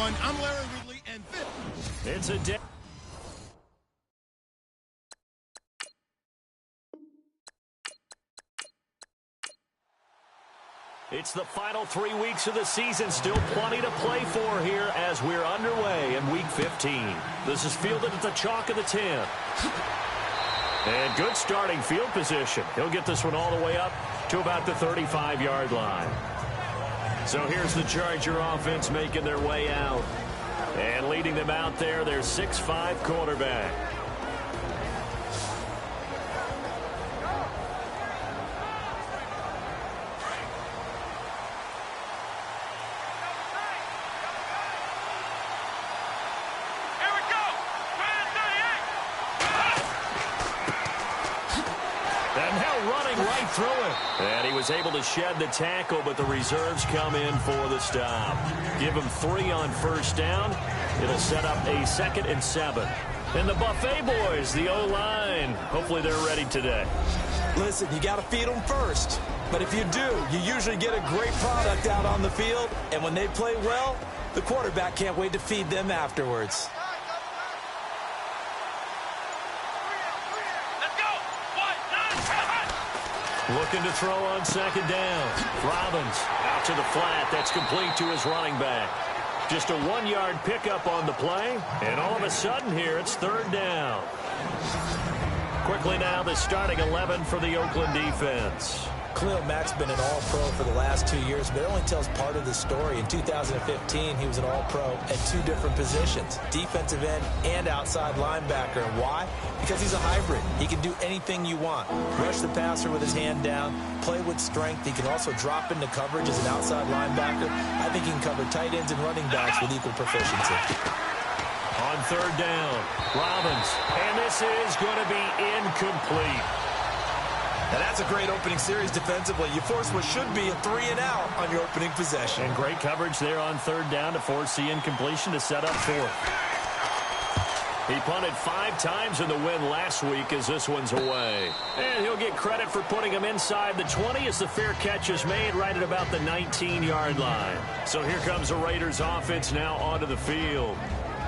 everyone. I'm Larry Ridley, and It's a day. It's the final 3 weeks of the season. Still plenty to play for here as we're underway in Week 15. This is fielded at the chalk of the 10. And good starting field position. He'll get this one all the way up to about the 35-yard line. So here's the Charger offense making their way out. And leading them out there, their 6'5" quarterback. Through it. And he was able to shed the tackle, but the reserves come in for the stop. Give him 3 on first down. It'll set up a 2nd and 7. And the Buffet boys, the O-line, hopefully they're ready today. Listen, you got to feed them first. But if you do, you usually get a great product out on the field. And when they play well, the quarterback can't wait to feed them afterwards. Looking to throw on 2nd down. Robbins out to the flat. That's complete to his running back. Just a 1-yard pickup on the play. And all of a sudden here, it's 3rd down. Quickly now, the starting 11 for the Oakland defense. Khalil Mack's been an All-Pro for the last 2 years, but it only tells part of the story. In 2015, he was an All-Pro at 2 different positions, defensive end and outside linebacker. And why? Because he's a hybrid. He can do anything you want. Rush the passer with his hand down, play with strength. He can also drop into coverage as an outside linebacker. I think he can cover tight ends and running backs with equal proficiency. On 3rd down, Robbins. And this is going to be incomplete. Now that's a great opening series defensively. You force what should be a 3-and-out on your opening possession. And great coverage there on 3rd down to force the incompletion to set up 4th. He punted 5 times in the win last week as this one's away. And he'll get credit for putting him inside the 20 as the fair catch is made right at about the 19-yard line. So here comes the Raiders offense now onto the field.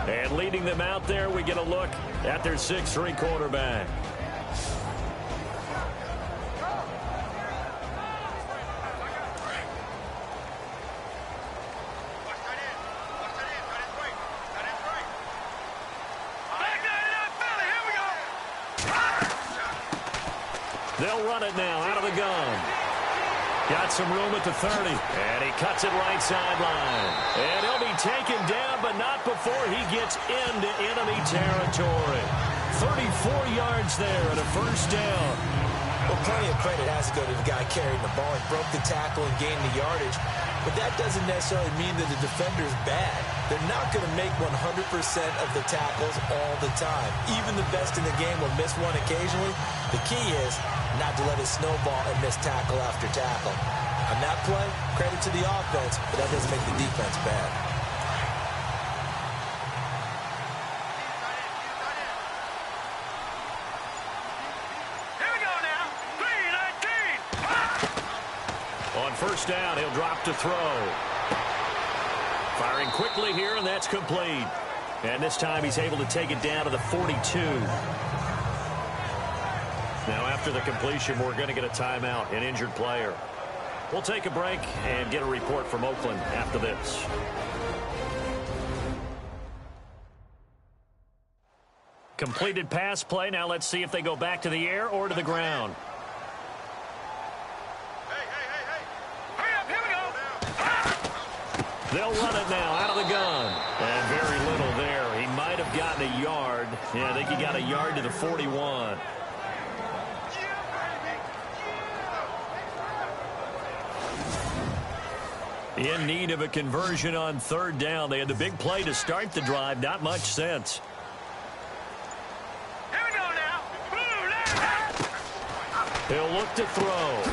And leading them out there, we get a look at their 6'3" quarterback. They'll run it now out of the gun. Got some room at the 30. And he cuts it right sideline. And he'll be taken down, but not before he gets into enemy territory. 34 yards there and a 1st down. Well, plenty of credit has to go to the guy carrying the ball. He broke the tackle and gained the yardage. But that doesn't necessarily mean that the defender's bad. They're not going to make 100% of the tackles all the time. Even the best in the game will miss one occasionally. The key is not to let it snowball and miss tackle after tackle. On that play, credit to the offense, but that doesn't make the defense bad. On 1st down, he'll drop to throw. Firing quickly here, and that's complete. And this time he's able to take it down to the 42. Now after the completion, we're going to get a timeout, an injured player. We'll take a break and get a report from Oakland after this. Completed pass play. Now let's see if they go back to the air or to the ground. They'll run it now out of the gun. And very little there. He might have gotten a yard. Yeah, I think he got a yard to the 41. In need of a conversion on 3rd down. They had the big play to start the drive. Not much sense. Here we go now. He'll look to throw.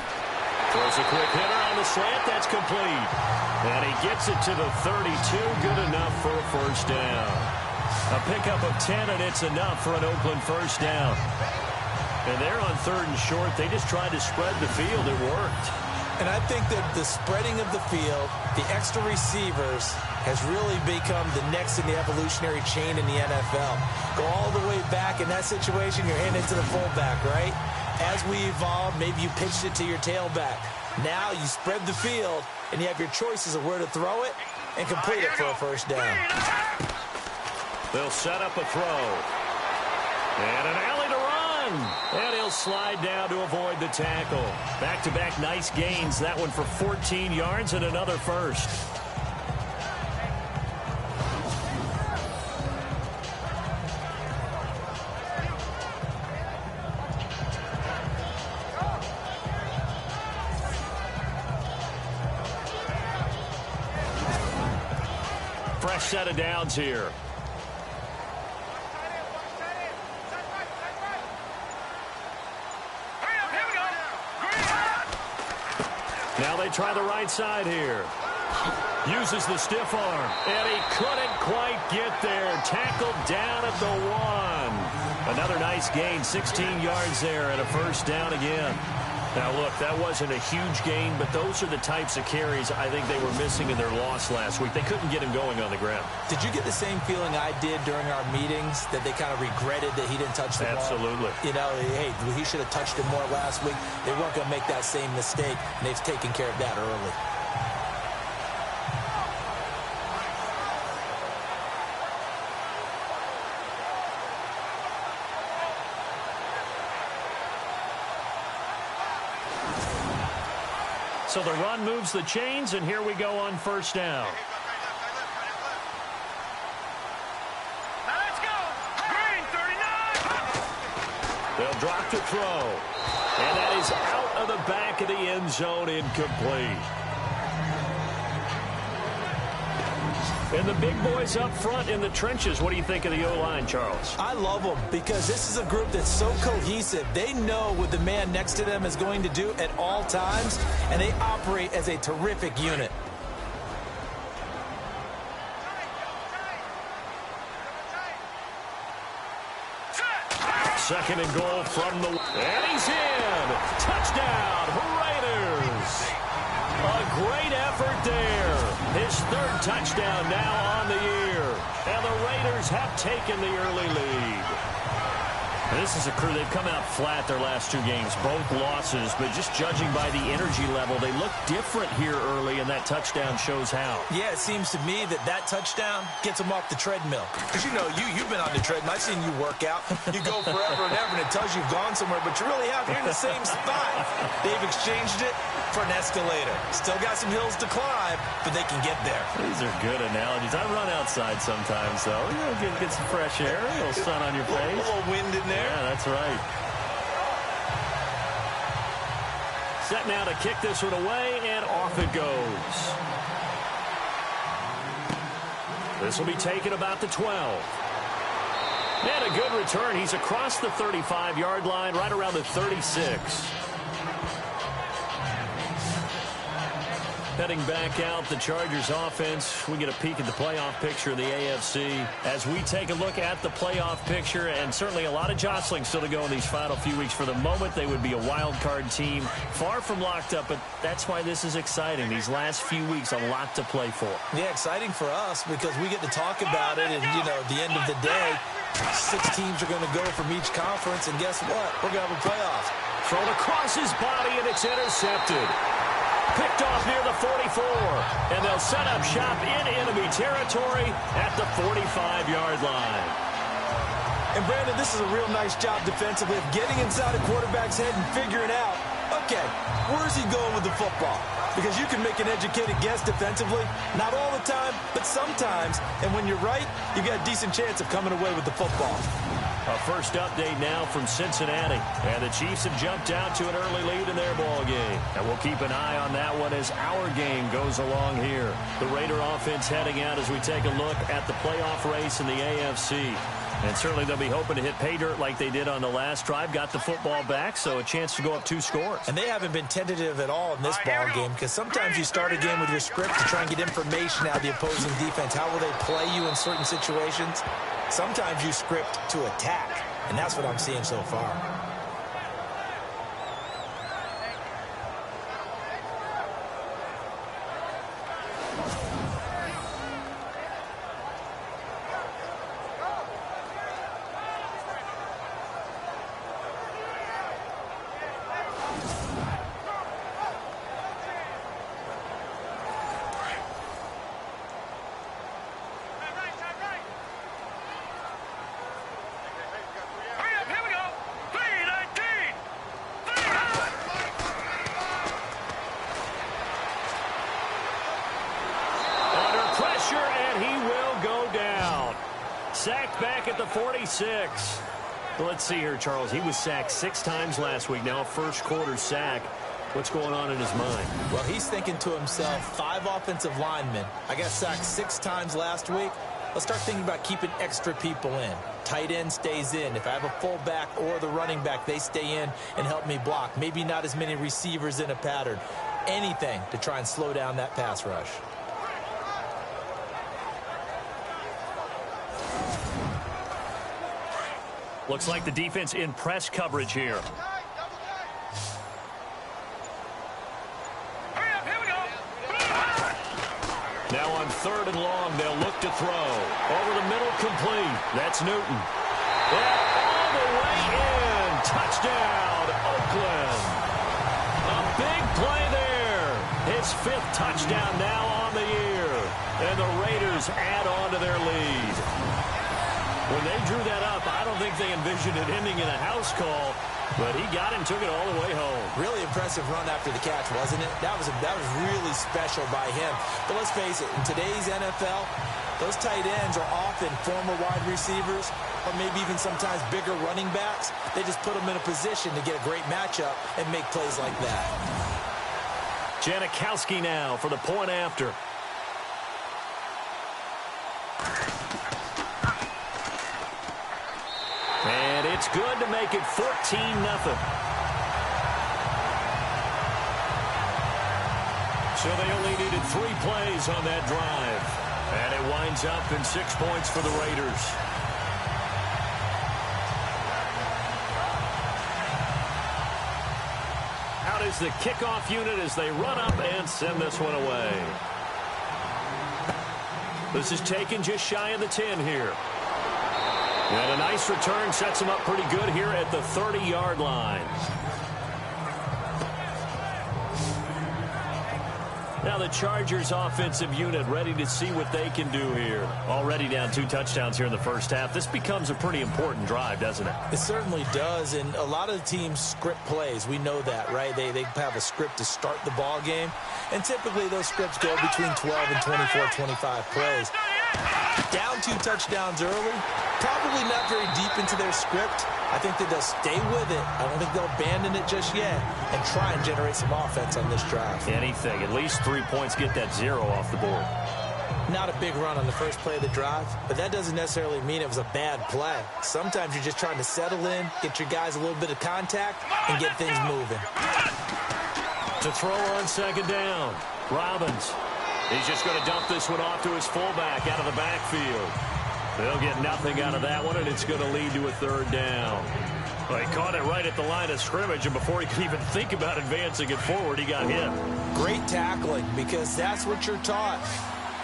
Throws a quick hitter on the slant. That's complete. And he gets it to the 32. Good enough for a 1st down. A pickup of 10, and it's enough for an Oakland 1st down. And they're on 3rd and short. They just tried to spread the field. It worked. And I think that the spreading of the field, the extra receivers, has really become the next in the evolutionary chain in the NFL. Go all the way back in that situation, you're handing it to the fullback, right? As we evolve, maybe you pitched it to your tailback. Now you spread the field, and you have your choices of where to throw it and complete it for a first down. They'll set up a throw. And an alley to run. And he'll slide down to avoid the tackle. Back-to-back nice gains. That one for 14 yards and another first. Fresh set of downs here. Now they try the right side here. Uses the stiff arm. And he couldn't quite get there. Tackled down at the 1. Another nice gain. 16 yards there and a first down again. Now, look, that wasn't a huge gain, but those are the types of carries I think they were missing in their loss last week. They couldn't get him going on the ground. Did you get the same feeling I did during our meetings, that they kind of regretted that he didn't touch the ball? Absolutely. You know, hey, he should have touched it more last week. They weren't going to make that same mistake, and they've taken care of that early. So the run moves the chains, and here we go on first down. Now let's go. Green, 39. They'll drop to throw. And that is out of the back of the end zone, incomplete. And the big boys up front in the trenches. What do you think of the O-line, Charles? I love them because this is a group that's so cohesive. They know what the man next to them is going to do at all times, and they operate as a terrific unit. Second and goal from the... And he's in! Touchdown, Raiders! A great effort there. His third touchdown now on the year. And the Raiders have taken the early lead. And this is a crew, they've come out flat their last two games, both losses, but just judging by the energy level, they look different here early, and that touchdown shows how. Yeah, it seems to me that touchdown gets them off the treadmill. Because, you know, you've been on the treadmill. I've seen you work out. You go forever and ever, and it tells you've gone somewhere, but you really have. You're in the same spot. They've exchanged it for an escalator. Still got some hills to climb, but they can get there. These are good analogies. I run outside sometimes, though. You know, get some fresh air, a little sun on your face. A little wind in there. Yeah, that's right. Set now to kick this one away, and off it goes. This will be taken about the 12. And a good return. He's across the 35-yard line, right around the 36. Heading back out, the Chargers offense. We get a peek at the playoff picture of the AFC as we take a look at the playoff picture, and certainly a lot of jostling still to go in these final few weeks. For the moment, they would be a wild card team, far from locked up, but that's why this is exciting. These last few weeks, a lot to play for. Yeah, exciting for us because we get to talk about it, and, you know, at the end of the day, 6 teams are going to go from each conference, and guess what? We're going to have a playoff. Thrown across his body, and it's intercepted. Picked off near the 44, and they'll set up shop in enemy territory at the 45-yard line. And, Brandon, this is a real nice job defensively of getting inside a quarterback's head and figuring out, okay, where's he going with the football? Because you can make an educated guess defensively, not all the time, but sometimes. And when you're right, you've got a decent chance of coming away with the football. A first update now from Cincinnati. And the Chiefs have jumped out to an early lead in their ball game. And we'll keep an eye on that one as our game goes along here. The Raider offense heading out as we take a look at the playoff race in the AFC. And certainly they'll be hoping to hit pay dirt like they did on the last drive. Got the football back, so a chance to go up 2 scores. And they haven't been tentative at all in this ball game because sometimes you start a game with your script to try and get information out of the opposing defense. How will they play you in certain situations? Sometimes you script to attack, and that's what I'm seeing so far. the 46. Let's see here, Charles. He was sacked 6 times last week. Now a first-quarter sack. What's going on in his mind? Well, he's thinking to himself, 5 offensive linemen. I got sacked 6 times last week. Let's start thinking about keeping extra people in. Tight end stays in. If I have a fullback or the running back, they stay in and help me block. Maybe not as many receivers in a pattern. Anything to try and slow down that pass rush. Looks like the defense in press coverage here. Now on 3rd and long, they'll look to throw. Over the middle, complete. That's Newton. And all the way in. Touchdown, Oakland. A big play there. His 5th touchdown now on the year. And the Raiders add on to their lead. When they drew that up, I don't think they envisioned it ending in a house call, but he got it and took it all the way home. Really impressive run after the catch, wasn't it? That was really special by him. But let's face it, in today's NFL, those tight ends are often former wide receivers or maybe even sometimes bigger running backs. They just put them in a position to get a great matchup and make plays like that. Janikowski now for the point after. And it's good to make it 14-0. So they only needed 3 plays on that drive. And it winds up in 6 points for the Raiders. Out is the kickoff unit as they run up and send this one away. This is taken just shy of the 10 here. And a nice return sets him up pretty good here at the 30-yard line. Now the Chargers offensive unit ready to see what they can do here. Already down 2 touchdowns here in the first half. This becomes a pretty important drive, doesn't it? It certainly does, and a lot of the teams script plays. We know that, right? They have a script to start the ball game, and typically those scripts go between 12 and 24, 25 plays. Down 2 touchdowns early, probably not very deep into their script. I think that they'll stay with it. I don't think they'll abandon it just yet and try and generate some offense on this drive. Anything. At least 3 points, get that 0 off the board. Not a big run on the first play of the drive, but that doesn't necessarily mean it was a bad play. Sometimes you're just trying to settle in, get your guys a little bit of contact, and get things moving. To throw on 2nd down, Robbins. He's just going to dump this one off to his fullback out of the backfield. They'll get nothing out of that one, and it's going to lead to a 3rd down. Well, he caught it right at the line of scrimmage, and before he could even think about advancing it forward, he got hit. Great tackling, because that's what you're taught.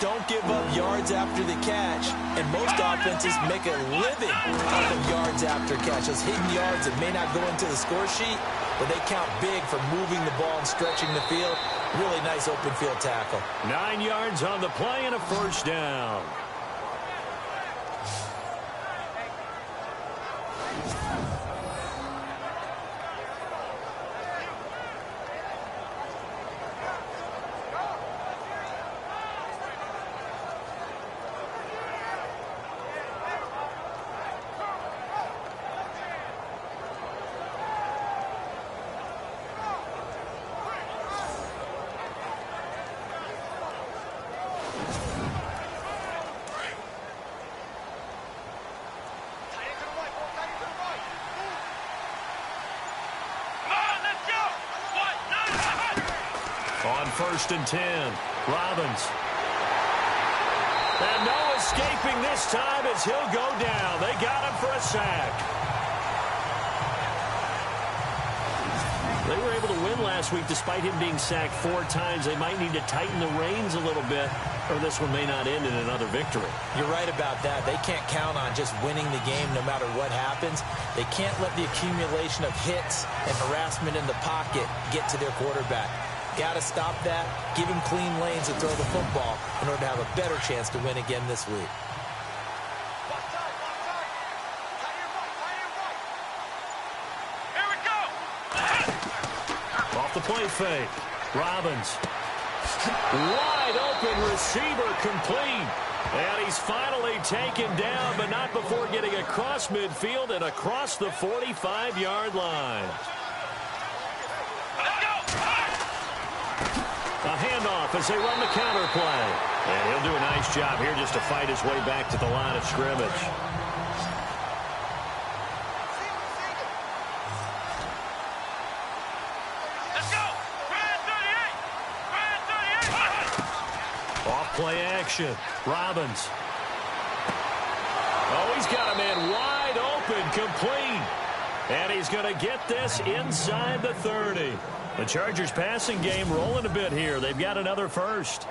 Don't give up yards after the catch, and most offenses make a living off of yards after catch. Those hidden yards that may not go into the score sheet, but they count big for moving the ball and stretching the field. Really nice open field tackle. 9 yards on the play and a 1st down. On 1st and 10, Robbins. And no escaping this time as he'll go down. They got him for a sack. They were able to win last week despite him being sacked 4 times. They might need to tighten the reins a little bit, or this one may not end in another victory. You're right about that. They can't count on just winning the game no matter what happens. They can't let the accumulation of hits and harassment in the pocket get to their quarterback. Got to stop that, give him clean lanes to throw the football in order to have a better chance to win again this week. Here we go. Off the play fake, Robbins. Wide open receiver complete. And he's finally taken down, but not before getting across midfield and across the 45-yard line. A handoff as they run the counter play. And he'll do a nice job here just to fight his way back to the line of scrimmage. Let's go. Brand 38. Off play action. Robbins. Oh, he's got a man wide open, complete. And he's going to get this inside the 30. The Chargers passing game rolling a bit here. They've got another first.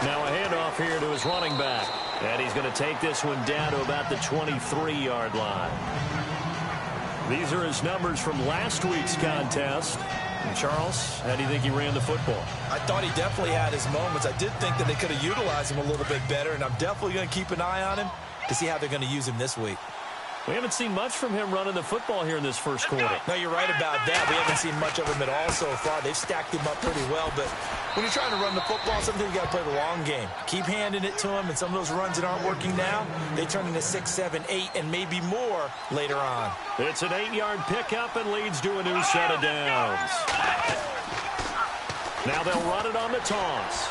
Now a handoff here to his running back. And he's going to take this one down to about the 23-yard line. These are his numbers from last week's contest. And Charles, how do you think he ran the football? I thought he definitely had his moments. I did think that they could have utilized him a little bit better, and I'm definitely going to keep an eye on him to see how they're going to use him this week. We haven't seen much from him running the football here in this first quarter. No, you're right about that. We haven't seen much of him at all so far. They've stacked him up pretty well, but when you're trying to run the football, sometimes you got to play the long game. Keep handing it to him, and some of those runs that aren't working now, they turn into 6, 7, 8, and maybe more later on. It's an 8-yard pickup and leads to a new set of downs. Now they'll run it on the toss.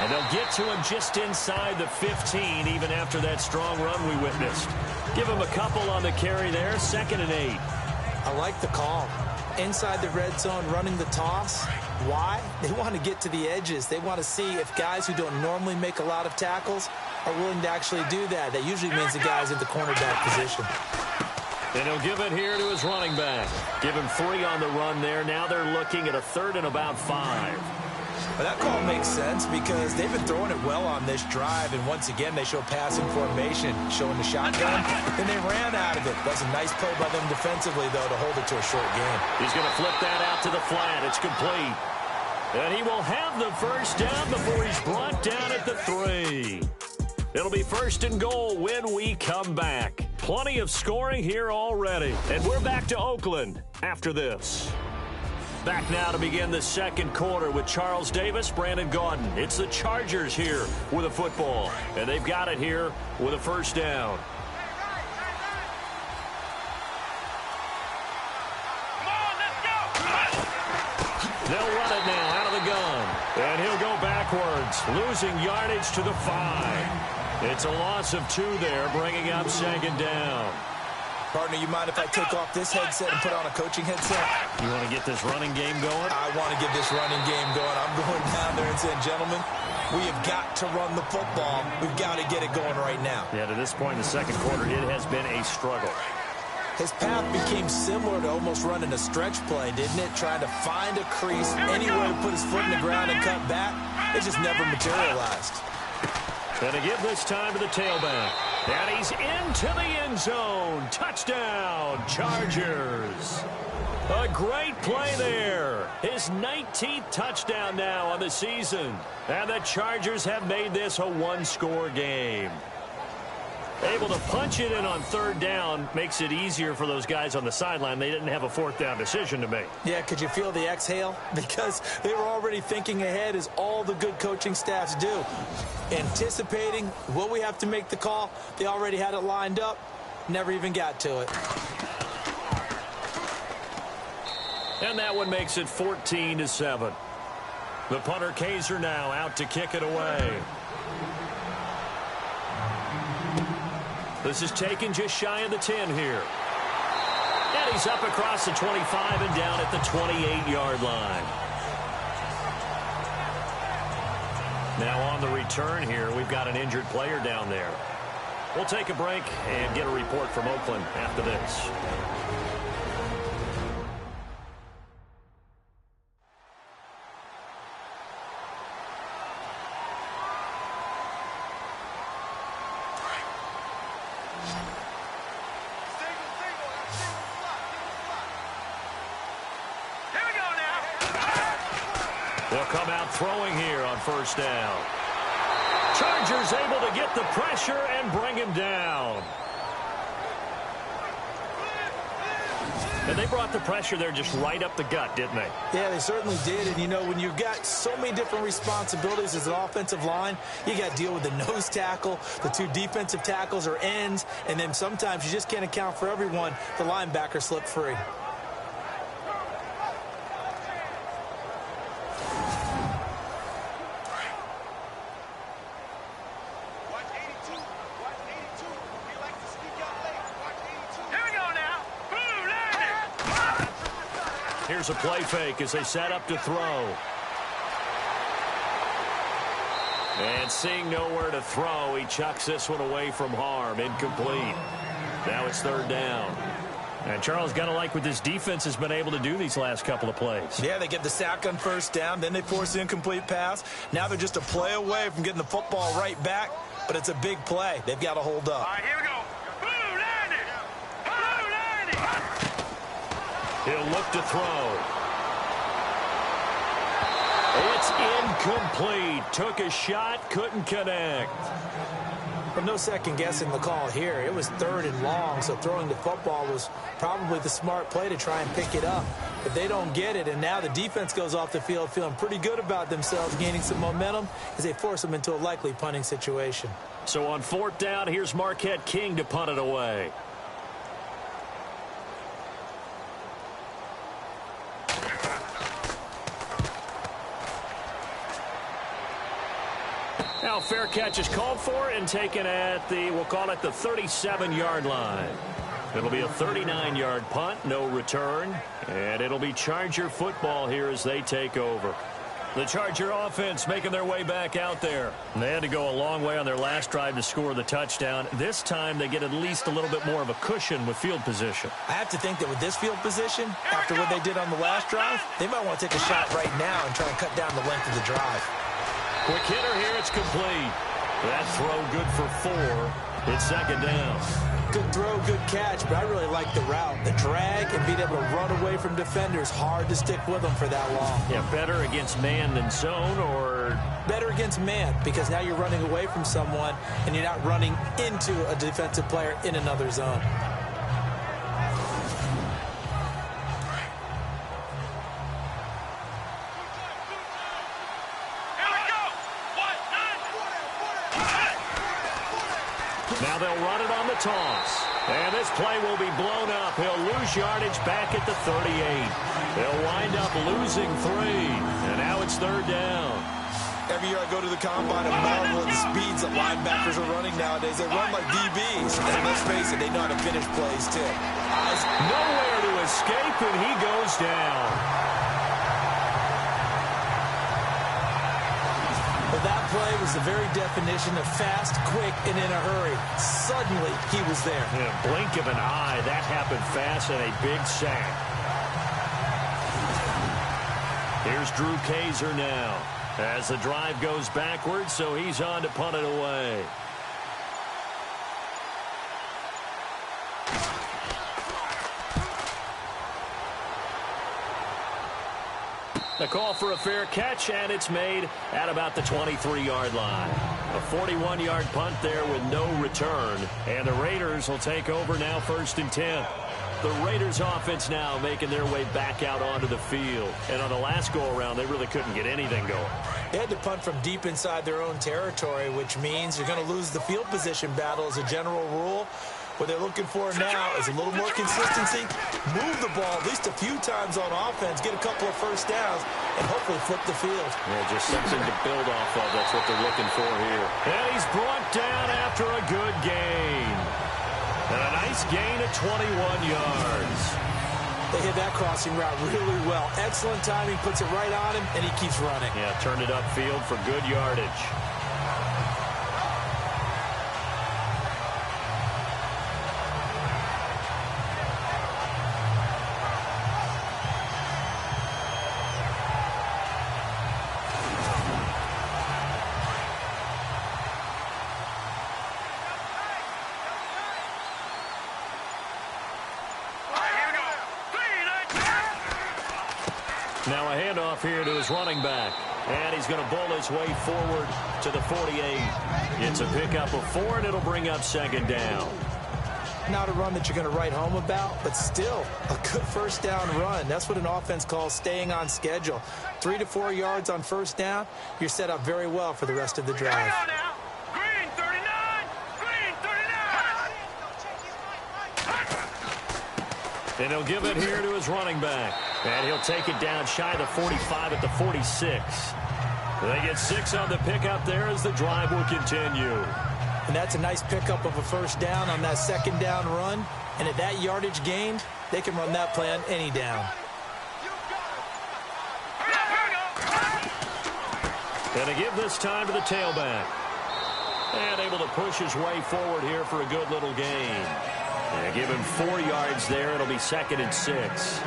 And they'll get to him just inside the 15, even after that strong run we witnessed. Give him a couple on the carry there, 2nd and 8. I like the call. Inside the red zone, running the toss. Why? They want to get to the edges. They want to see if guys who don't normally make a lot of tackles are willing to actually do that. That usually means the guy's in the cornerback position. And he'll give it here to his running back. Give him 3 on the run there. Now they're looking at a 3rd and about 5. Well, that call makes sense because they've been throwing it well on this drive, and once again they show passing formation, showing the shotgun, and they ran out of it. That's a nice play by them defensively, though, to hold it to a short game. He's going to flip that out to the flat. It's complete. And he will have the first down before he's brought down at the 3. It'll be 1st and goal when we come back. Plenty of scoring here already. And we're back to Oakland after this. Back now to begin the second quarter with Charles Davis, Brandon Gaudin. It's the Chargers here with a football, and they've got it here with a first down. Come on, let's go. They'll run it now out of the gun, and he'll go backwards, losing yardage to the 5. It's a loss of 2 there, bringing up 2nd down. Partner, you mind if I take off this headset and put on a coaching headset? You want to get this running game going? I want to get this running game going. I'm going down there and saying, gentlemen, we have got to run the football. We've got to get it going right now. Yeah, to this point in the second quarter, it has been a struggle. His path became similar to almost running a stretch play, didn't it? Trying to find a crease, anywhere to put his foot in the ground and cut back. It just never materialized. Going to give this time to the tailback. And he's into the end zone. Touchdown, Chargers. A great play there. His 19th touchdown now on the season. And the Chargers have made this a 1-score game. Able to punch it in on 3rd down makes it easier for those guys on the sideline. They didn't have a 4th down decision to make. Yeah, could you feel the exhale? Because they were already thinking ahead, as all the good coaching staffs do. Anticipating, will we have to make the call? They already had it lined up. Never even got to it. And that one makes it 14-7. The punter Kaiser now out to kick it away. This is taken just shy of the 10 here. And he's up across the 25 and down at the 28-yard line. Now on the return here, we've got an injured player down there. We'll take a break and get a report from Oakland after this. They'll come out throwing here on first down. Chargers able to get the pressure and bring him down. And they brought the pressure there just right up the gut, didn't they? Yeah, they certainly did. And, you know, when you've got so many different responsibilities as an offensive line, you got to deal with the nose tackle, the two defensive tackles or ends, and then sometimes you just can't account for everyone. The linebacker slipped free. Here's a play fake as they set up to throw. And seeing nowhere to throw, he chucks this one away from harm. Incomplete. Now it's third down. And Charles, got to like what this defense has been able to do these last couple of plays. Yeah, they get the sack on first down, then they force the incomplete pass. Now they're just a play away from getting the football right back, but it's a big play. They've got to hold up. All right, here we go. Blue landing. Blue landing. He'll look to throw. It's incomplete. Took a shot, couldn't connect. But no second guessing the call here. It was third and long, so throwing the football was probably the smart play to try and pick it up. But they don't get it, and now the defense goes off the field feeling pretty good about themselves, gaining some momentum as they force them into a likely punting situation. So on fourth down, here's Marquette King to punt it away. Now fair catch is called for and taken at the, we'll call it the 37-yard line. It'll be a 39-yard punt, no return, and it'll be Charger football here as they take over. The Charger offense making their way back out there. They had to go a long way on their last drive to score the touchdown. This time they get at least a little bit more of a cushion with field position. I have to think that with this field position, after what they did on the last drive, they might want to take a shot right now and try and cut down the length of the drive. Quick hitter here, it's complete. That throw good for 4. It's second down. Good throw, good catch, but I really like the route. The drag and being able to run away from defenders, hard to stick with them for that long. Yeah, better against man than zone, or? Better against man, because now you're running away from someone and you're not running into a defensive player in another zone. Now they'll run it on the toss. And this play will be blown up. He'll lose yardage back at the 38. They'll wind up losing 3. And now it's third down. Every year I go to the combine and marvel at the speeds that linebackers are running nowadays. They run like DBs. And let's face it, they know how to finish plays too. Nowhere to escape, and he goes down. Well, that play was the very definition of fast, quick, and in a hurry. Suddenly, he was there. In a blink of an eye, that happened fast and a big sack. Here's Drew Kaiser now as the drive goes backwards, so he's on to punt it away. The call for a fair catch, and it's made at about the 23-yard line. A 41-yard punt there with no return. And the Raiders will take over now, 1st and 10. The Raiders offense now making their way back out onto the field. And on the last go-around, they really couldn't get anything going. They had to punt from deep inside their own territory, which means you're going to lose the field position battle as a general rule. What they're looking for now is a little more consistency, move the ball at least a few times on offense, get a couple of first downs, and hopefully flip the field. Yeah, just something to build off of. That's what they're looking for here. And he's brought down after a good gain. And a nice gain at 21 yards. They hit that crossing route really well. Excellent timing, puts it right on him, and he keeps running. Yeah, turned it upfield for good yardage. Now a handoff here to his running back. And he's going to bull his way forward to the 48. It's a pickup of 4, and it'll bring up second down. Not a run that you're going to write home about, but still a good first down run. That's what an offense calls staying on schedule. 3 to 4 yards on first down. You're set up very well for the rest of the drive. Hang on now. Green 39. Green 39. And he'll give it here to his running back. And he'll take it down shy of the 45 at the 46. They get 6 on the pickup there as the drive will continue. And that's a nice pickup of a first down on that second down run. And at that yardage gained, they can run that play on any down. And to give this time to the tailback. And able to push his way forward here for a good little gain. And give him 4 yards there. It'll be 2nd and 6.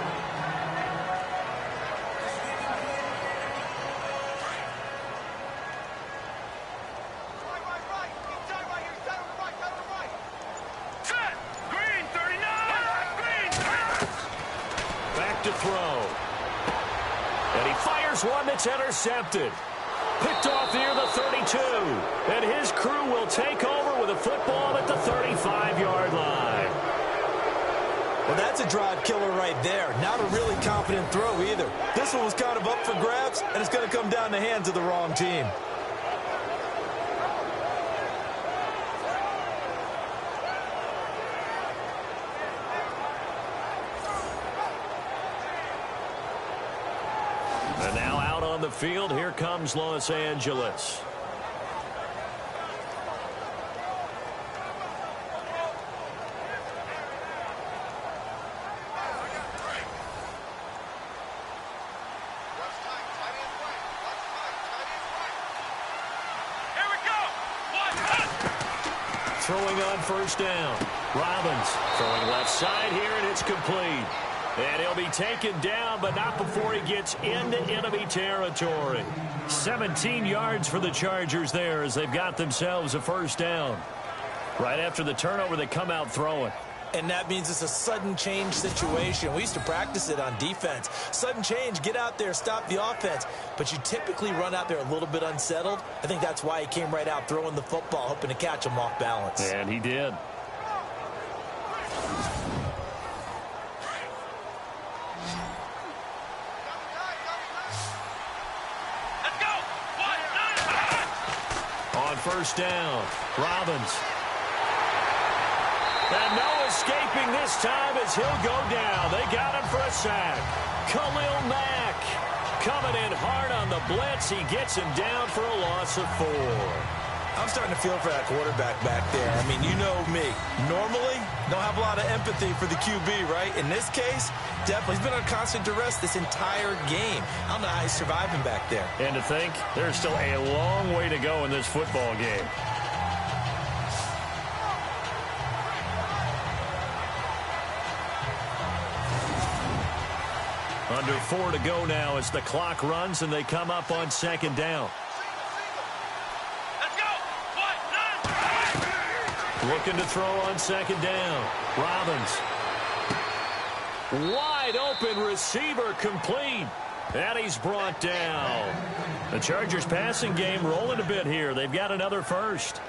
One that's intercepted. Picked off near the 32. And his crew will take over with a football at the 35-yard line. Well, that's a drive killer right there. Not a really confident throw either. This one was kind of up for grabs, and it's going to come down the hands of the wrong team. And now out on the field, here comes Los Angeles. Here we go. Throwing on first down. Robbins throwing left side here, and it's complete. And he'll be taken down, but not before he gets into enemy territory. 17 yards for the Chargers there as they've got themselves a first down. Right after the turnover, they come out throwing. And that means it's a sudden change situation. We used to practice it on defense. Sudden change, get out there, stop the offense. But you typically run out there a little bit unsettled. I think that's why he came right out throwing the football, hoping to catch him off balance. And he did. First down. Robbins. And no escaping this time as he'll go down. They got him for a sack. Khalil Mack coming in hard on the blitz. He gets him down for a loss of 4. I'm starting to feel for that quarterback back there. I mean, you know me. Normally, don't have a lot of empathy for the QB, right? In this case, definitely. He's been on constant duress this entire game. I don't know how he's surviving back there. And to think, there's still a long way to go in this football game. Under 4 to go now as the clock runs and they come up on second down. Looking to throw on second down. Robbins. Wide open receiver complete. And he's brought down. The Chargers passing game rolling a bit here. They've got another first.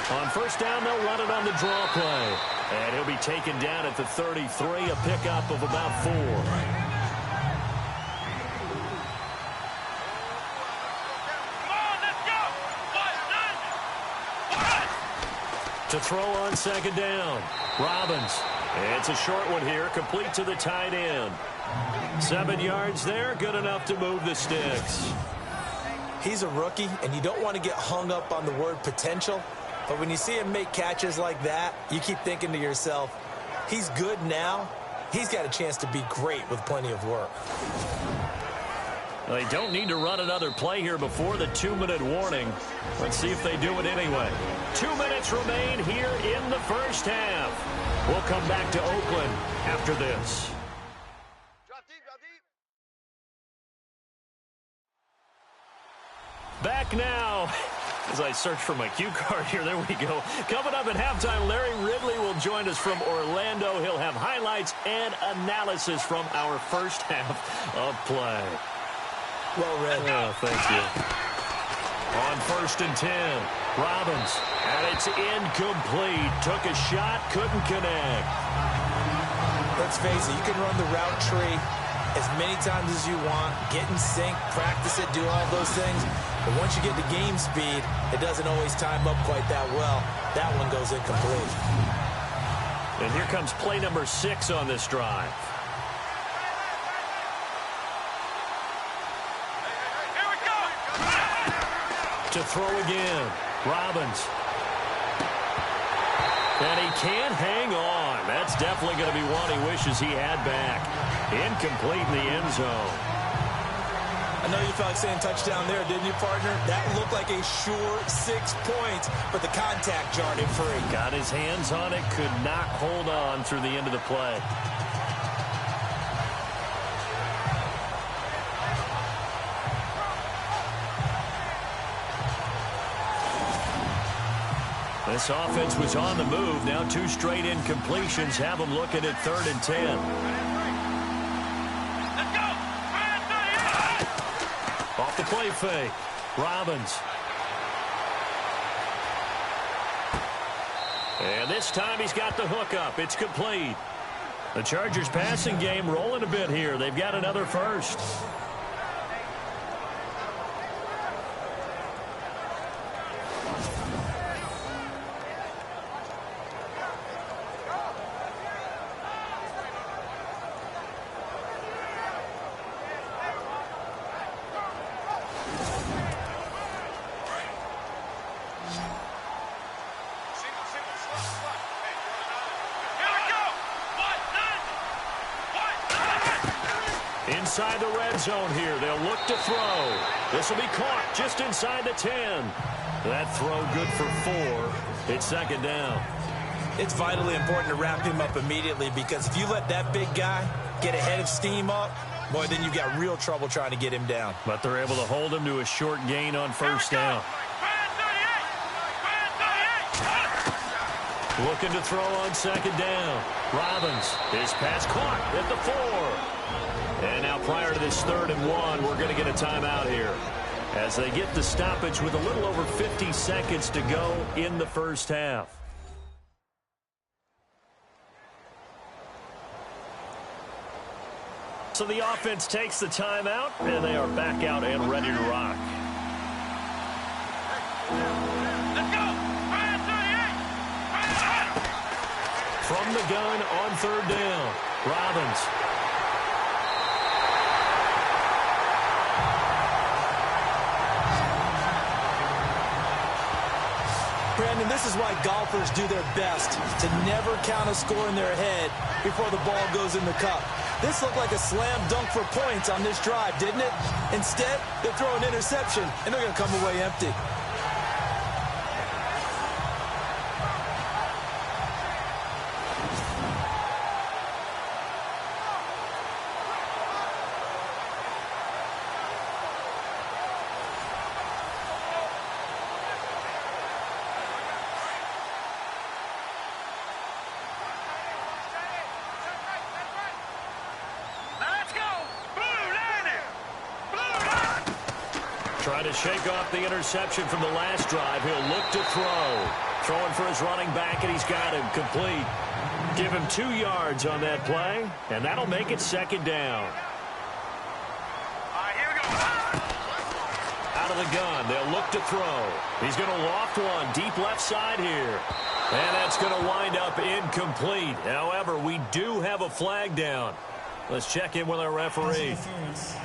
On first down, they'll run it on the draw play. And he'll be taken down at the 33, a pickup of about 4. To throw on second down. Robbins. It's a short one here, complete to the tight end. 7 yards there, good enough to move the sticks. He's a rookie, and you don't want to get hung up on the word potential. But when you see him make catches like that, you keep thinking to yourself, he's good now. He's got a chance to be great with plenty of work. They don't need to run another play here before the 2-minute warning. Let's see if they do it anyway. 2 minutes remain here in the first half. We'll come back to Oakland after this. back now. As I search for my cue card here, there we go. Coming up at halftime, Larry Ridley will join us from Orlando. He'll have highlights and analysis from our first half of play. Well read. Oh, thank you. On 1st and 10, Robbins, and it's incomplete. Took a shot, couldn't connect. Let's face it, you can run the route tree as many times as you want, get in sync, practice it, do all those things. But once you get to game speed, it doesn't always time up quite that well. That one goes incomplete. And here comes play number 6 on this drive. Here we go. To throw again, Robbins. And he can't hang on. That's definitely going to be one he wishes he had back. Incomplete in the end zone. I know you felt like saying touchdown there, didn't you, partner? That looked like a sure 6 points, but the contact jarred him free. Got his hands on it, could not hold on through the end of the play. This offense was on the move. Now 2 straight incompletions have them looking at 3rd and 10. Let's go. Off the play fake. Robbins. And this time he's got the hook up. It's complete. The Chargers passing game rolling a bit here. They've got another first. Inside the red zone here. They'll look to throw. This will be caught just inside the 10. That throw good for 4. It's 2nd down. It's vitally important to wrap him up immediately because if you let that big guy get ahead of steam up, boy, then you've got real trouble trying to get him down. But they're able to hold him to a short gain on 1st down. Looking to throw on 2nd down. Robbins, his pass caught at the 4. And now prior to this 3rd and 1, we're going to get a timeout here as they get the stoppage with a little over 50 seconds to go in the first half. So the offense takes the timeout, and they are back out and ready to rock. Let's go. From the gun on 3rd down, Robbins. Brandon, this is why golfers do their best to never count a score in their head before the ball goes in the cup. This looked like a slam dunk for points on this drive, didn't it? Instead, they throw an interception, and they're going to come away empty. Trying to shake off the interception from the last drive. He'll look to throw. Throwing for his running back, and he's got him complete. Give him 2 yards on that play, and that'll make it 2nd down. Here we go. Out of the gun, they'll look to throw. He's going to loft one deep left side here. And that's going to wind up incomplete. However, we do have a flag down. Let's check in with our referee. Defense.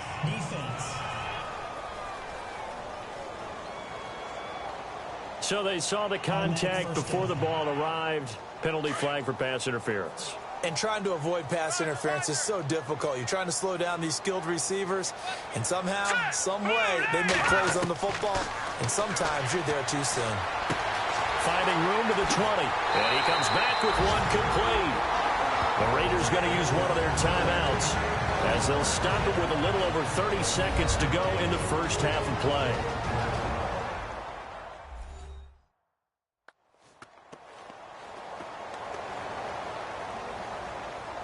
So they saw the contact before the ball arrived. Penalty flag for pass interference. And trying to avoid pass interference is so difficult. You're trying to slow down these skilled receivers, and somehow, some way, they make plays on the football, and sometimes you're there too soon. Finding room to the 20, and he comes back with one complete. The Raiders going to use one of their timeouts as they'll stop it with a little over 30 seconds to go in the first half of play.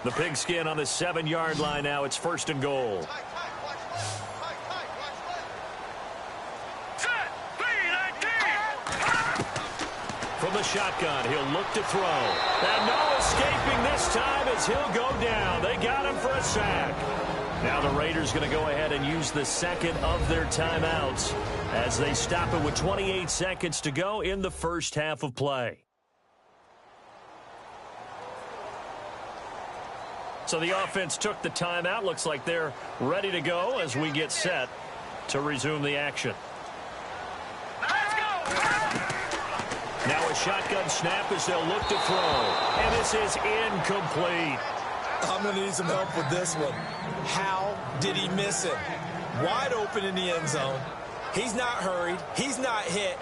The pigskin on the 7-yard line now. It's 1st and goal. From the shotgun, he'll look to throw. And no escaping this time as he'll go down. They got him for a sack. Now the Raiders going to go ahead and use the second of their timeouts as they stop it with 28 seconds to go in the first half of play. So the offense took the timeout. Looks like they're ready to go as we get set to resume the action. Now a shotgun snap as they'll look to throw. And this is incomplete. I'm going to need some help with this one. How did he miss him? Wide open in the end zone. He's not hurried. He's not hit.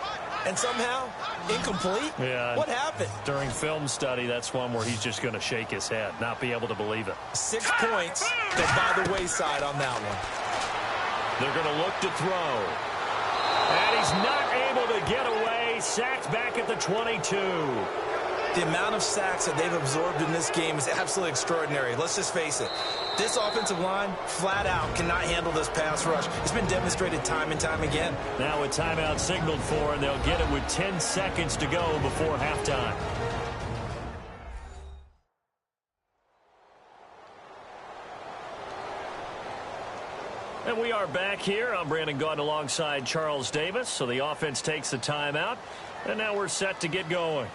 And somehow, incomplete? Yeah. What happened? During film study, that's one where he's just going to shake his head, not be able to believe it. 6 points go by the wayside on that one. They're going to look to throw. And he's not able to get away. Sacked back at the 22. The amount of sacks that they've absorbed in this game is absolutely extraordinary. Let's just face it. This offensive line, flat out, cannot handle this pass rush. It's been demonstrated time and time again. Now a timeout signaled for, and they'll get it with 10 seconds to go before halftime. And we are back here. I'm Brandon Gaudin alongside Charles Davis. So the offense takes the timeout, and now we're set to get going.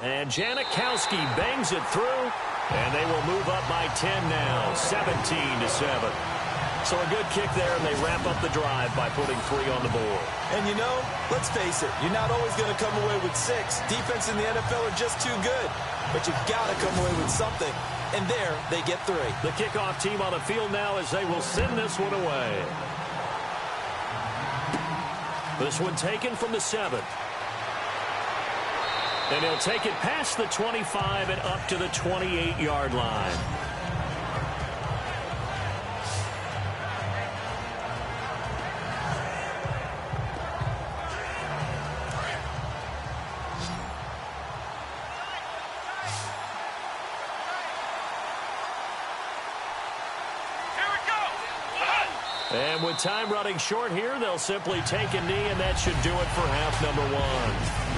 And Janikowski bangs it through, and they will move up by 10 now, 17-7. So a good kick there, and they wrap up the drive by putting 3 on the board. And you know, let's face it, you're not always going to come away with 6. Defense in the NFL are just too good, but you've got to come away with something. And there, they get 3. The kickoff team on the field now as they will send this one away. This one taken from the 7. And he'll take it past the 25 and up to the 28-yard line. And with time running short here, they'll simply take a knee, and that should do it for half number 1.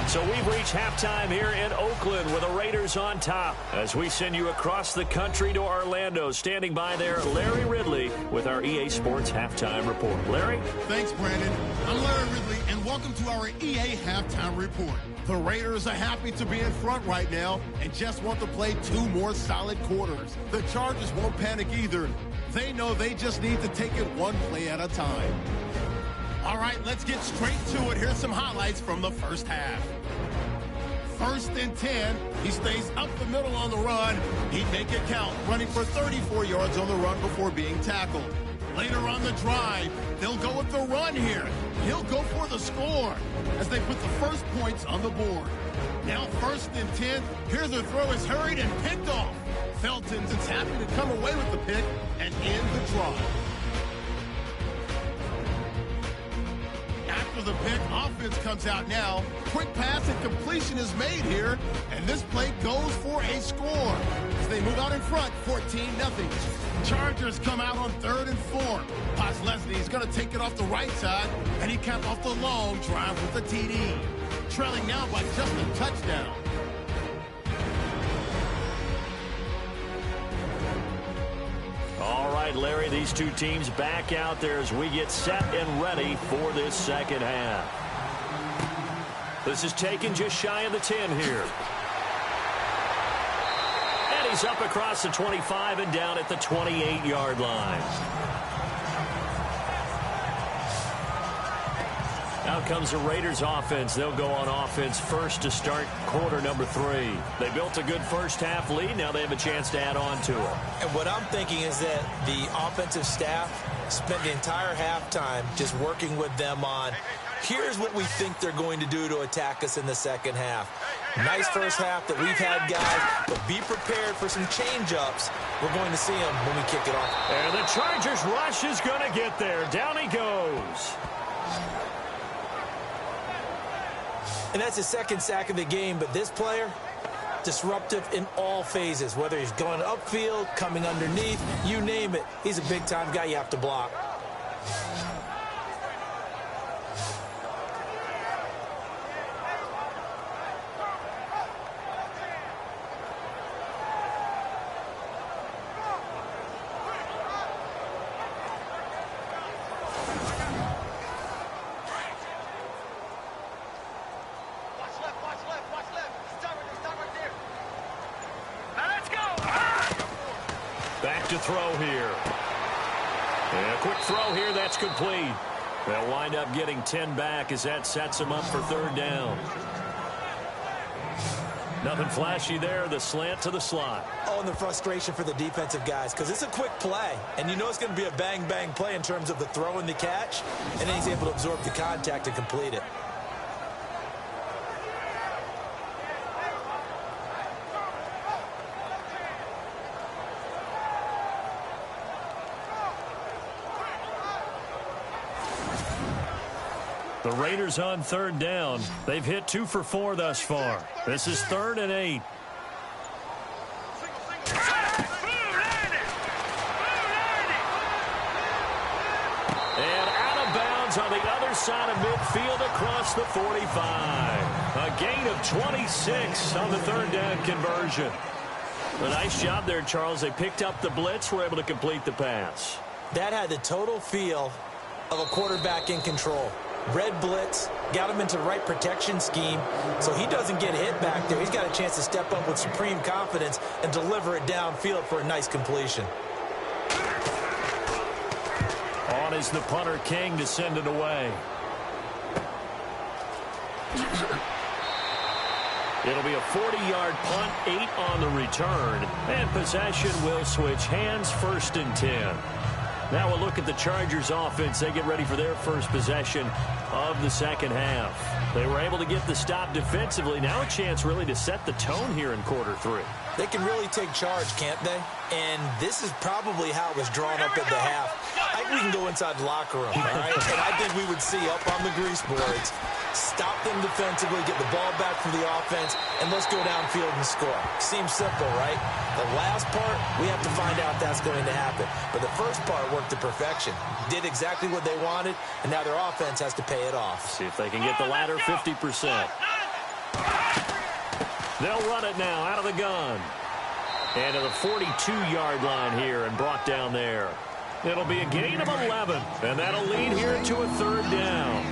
So we've reached halftime here in Oakland with the Raiders on top as we send you across the country to Orlando. Standing by there, Larry Ridley with our EA Sports Halftime Report. Larry? Thanks, Brandon. I'm Larry Ridley, and welcome to our EA Halftime Report. The Raiders are happy to be in front right now and just want to play 2 more solid quarters. The Chargers won't panic either. They know they just need to take it 1 play at a time. All right, let's get straight to it. Here's some highlights from the first half. 1st and 10. He stays up the middle on the run. He'd make it count, running for 34 yards on the run before being tackled. Later on the drive, they'll go with the run here. He'll go for the score as they put the first points on the board. Now 1st and 10. Here's the throw is hurried and picked off. Felton's happy to come away with the pick and end the drive. After the pick, offense comes out now. Quick pass and completion is made here, and this play goes for a score as they move out in front, 14-0. Chargers come out on 3rd and 4. Potts Leslie is going to take it off the right side, and he capped off the long drive with a TD. Trailing now by just a touchdown. All right, Larry, these 2 teams back out there as we get set and ready for this second half. This is taken just shy of the 10 here. And he's up across the 25 and down at the 28-yard line. Out comes the Raiders offense. They'll go on offense first to start quarter number 3. They built a good first half lead. Now they have a chance to add on to it. And what I'm thinking is that the offensive staff spent the entire halftime just working with them on, here's what we think they're going to do to attack us in the second half. Nice first half that we've had, guys, but be prepared for some change-ups. We're going to see them when we kick it off. And the Chargers rush is going to get there. Down he goes. And that's his second sack of the game, but this player, disruptive in all phases, whether he's going upfield, coming underneath, you name it. He's a big-time guy you have to block. To throw here. And a quick throw here, that's complete. They'll wind up getting 10 back as that sets them up for third down. Nothing flashy there, the slant to the slot. Oh, and the frustration for the defensive guys, because it's a quick play, and you know it's going to be a bang-bang play in terms of the throw and the catch, and then he's able to absorb the contact and complete it. The Raiders on third down. They've hit 2 for 4 thus far. This is 3rd and 8. And out of bounds on the other side of midfield across the 45. A gain of 26 on the third down conversion. A nice job there, Charles. They picked up the blitz, were able to complete the pass. That had the total feel of a quarterback in control. Red blitz, got him into the right protection scheme, so he doesn't get hit back there. He's got a chance to step up with supreme confidence and deliver it downfield for a nice completion. On is the punter, King, to send it away. It'll be a 40-yard punt, 8 on the return, and possession will switch hands, 1st and 10. Now we'll look at the Chargers offense. They get ready for their first possession of the second half. They were able to get the stop defensively. Now a chance really to set the tone here in quarter 3. They can really take charge, can't they? And this is probably how it was drawn up at the half. I think we can go inside the locker room, all right? And I think we would see up on the grease boards, stop them defensively, get the ball back from the offense, and let's go downfield and score. Seems simple, right? The last part, we have to find out that's going to happen. But the first part worked to perfection. Did exactly what they wanted, and now their offense has to pay it off. See if they can get the latter 50%. They'll run it now out of the gun. And to the 42-yard line here and brought down there. It'll be a gain of 11, and that'll lead here to a third down.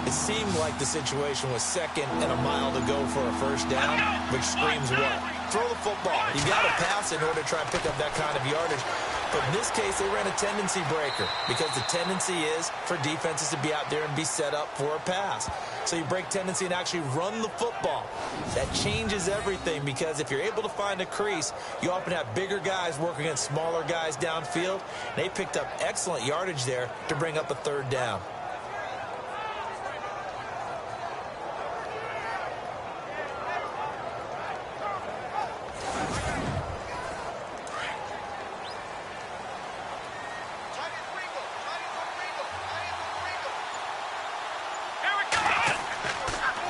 It seemed like the situation was 2nd and a mile to go for a first down, which screams what? Throw the football. You got to pass in order to try and pick up that kind of yardage. But in this case, they ran a tendency breaker because the tendency is for defenses to be out there and be set up for a pass. So you break tendency and actually run the football. That changes everything because if you're able to find a crease, you often have bigger guys working against smaller guys downfield. They picked up excellent yardage there to bring up a third down.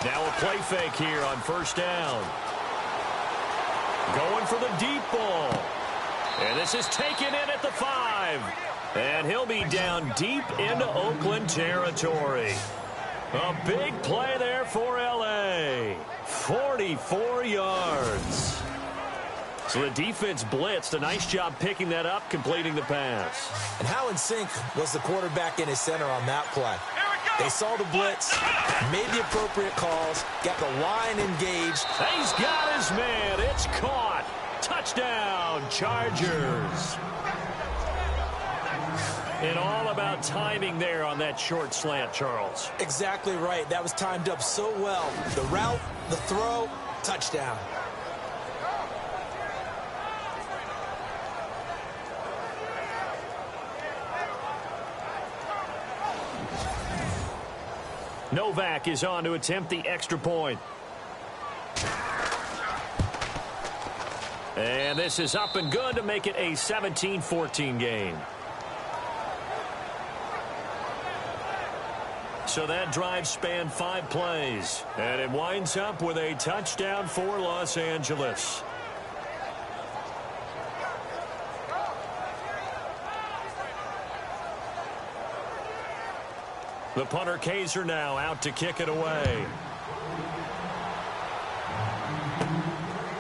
Now a play fake here on first down. Going for the deep ball. And this is taken in at the 5. And he'll be down deep into Oakland territory. A big play there for L.A. 44 yards. So the defense blitzed. A nice job picking that up, completing the pass. And how in sync was the quarterback in his center on that play? They saw the blitz, made the appropriate calls, got the line engaged. He's got his man. It's caught. Touchdown, Chargers. And all about timing there on that short slant, Charles. Exactly right. That was timed up so well. The route, the throw, touchdown. Novak is on to attempt the extra point. And this is up and good to make it a 17-14 game. So that drive spanned 5 plays. And it winds up with a touchdown for Los Angeles. The punter Kaiser now out to kick it away.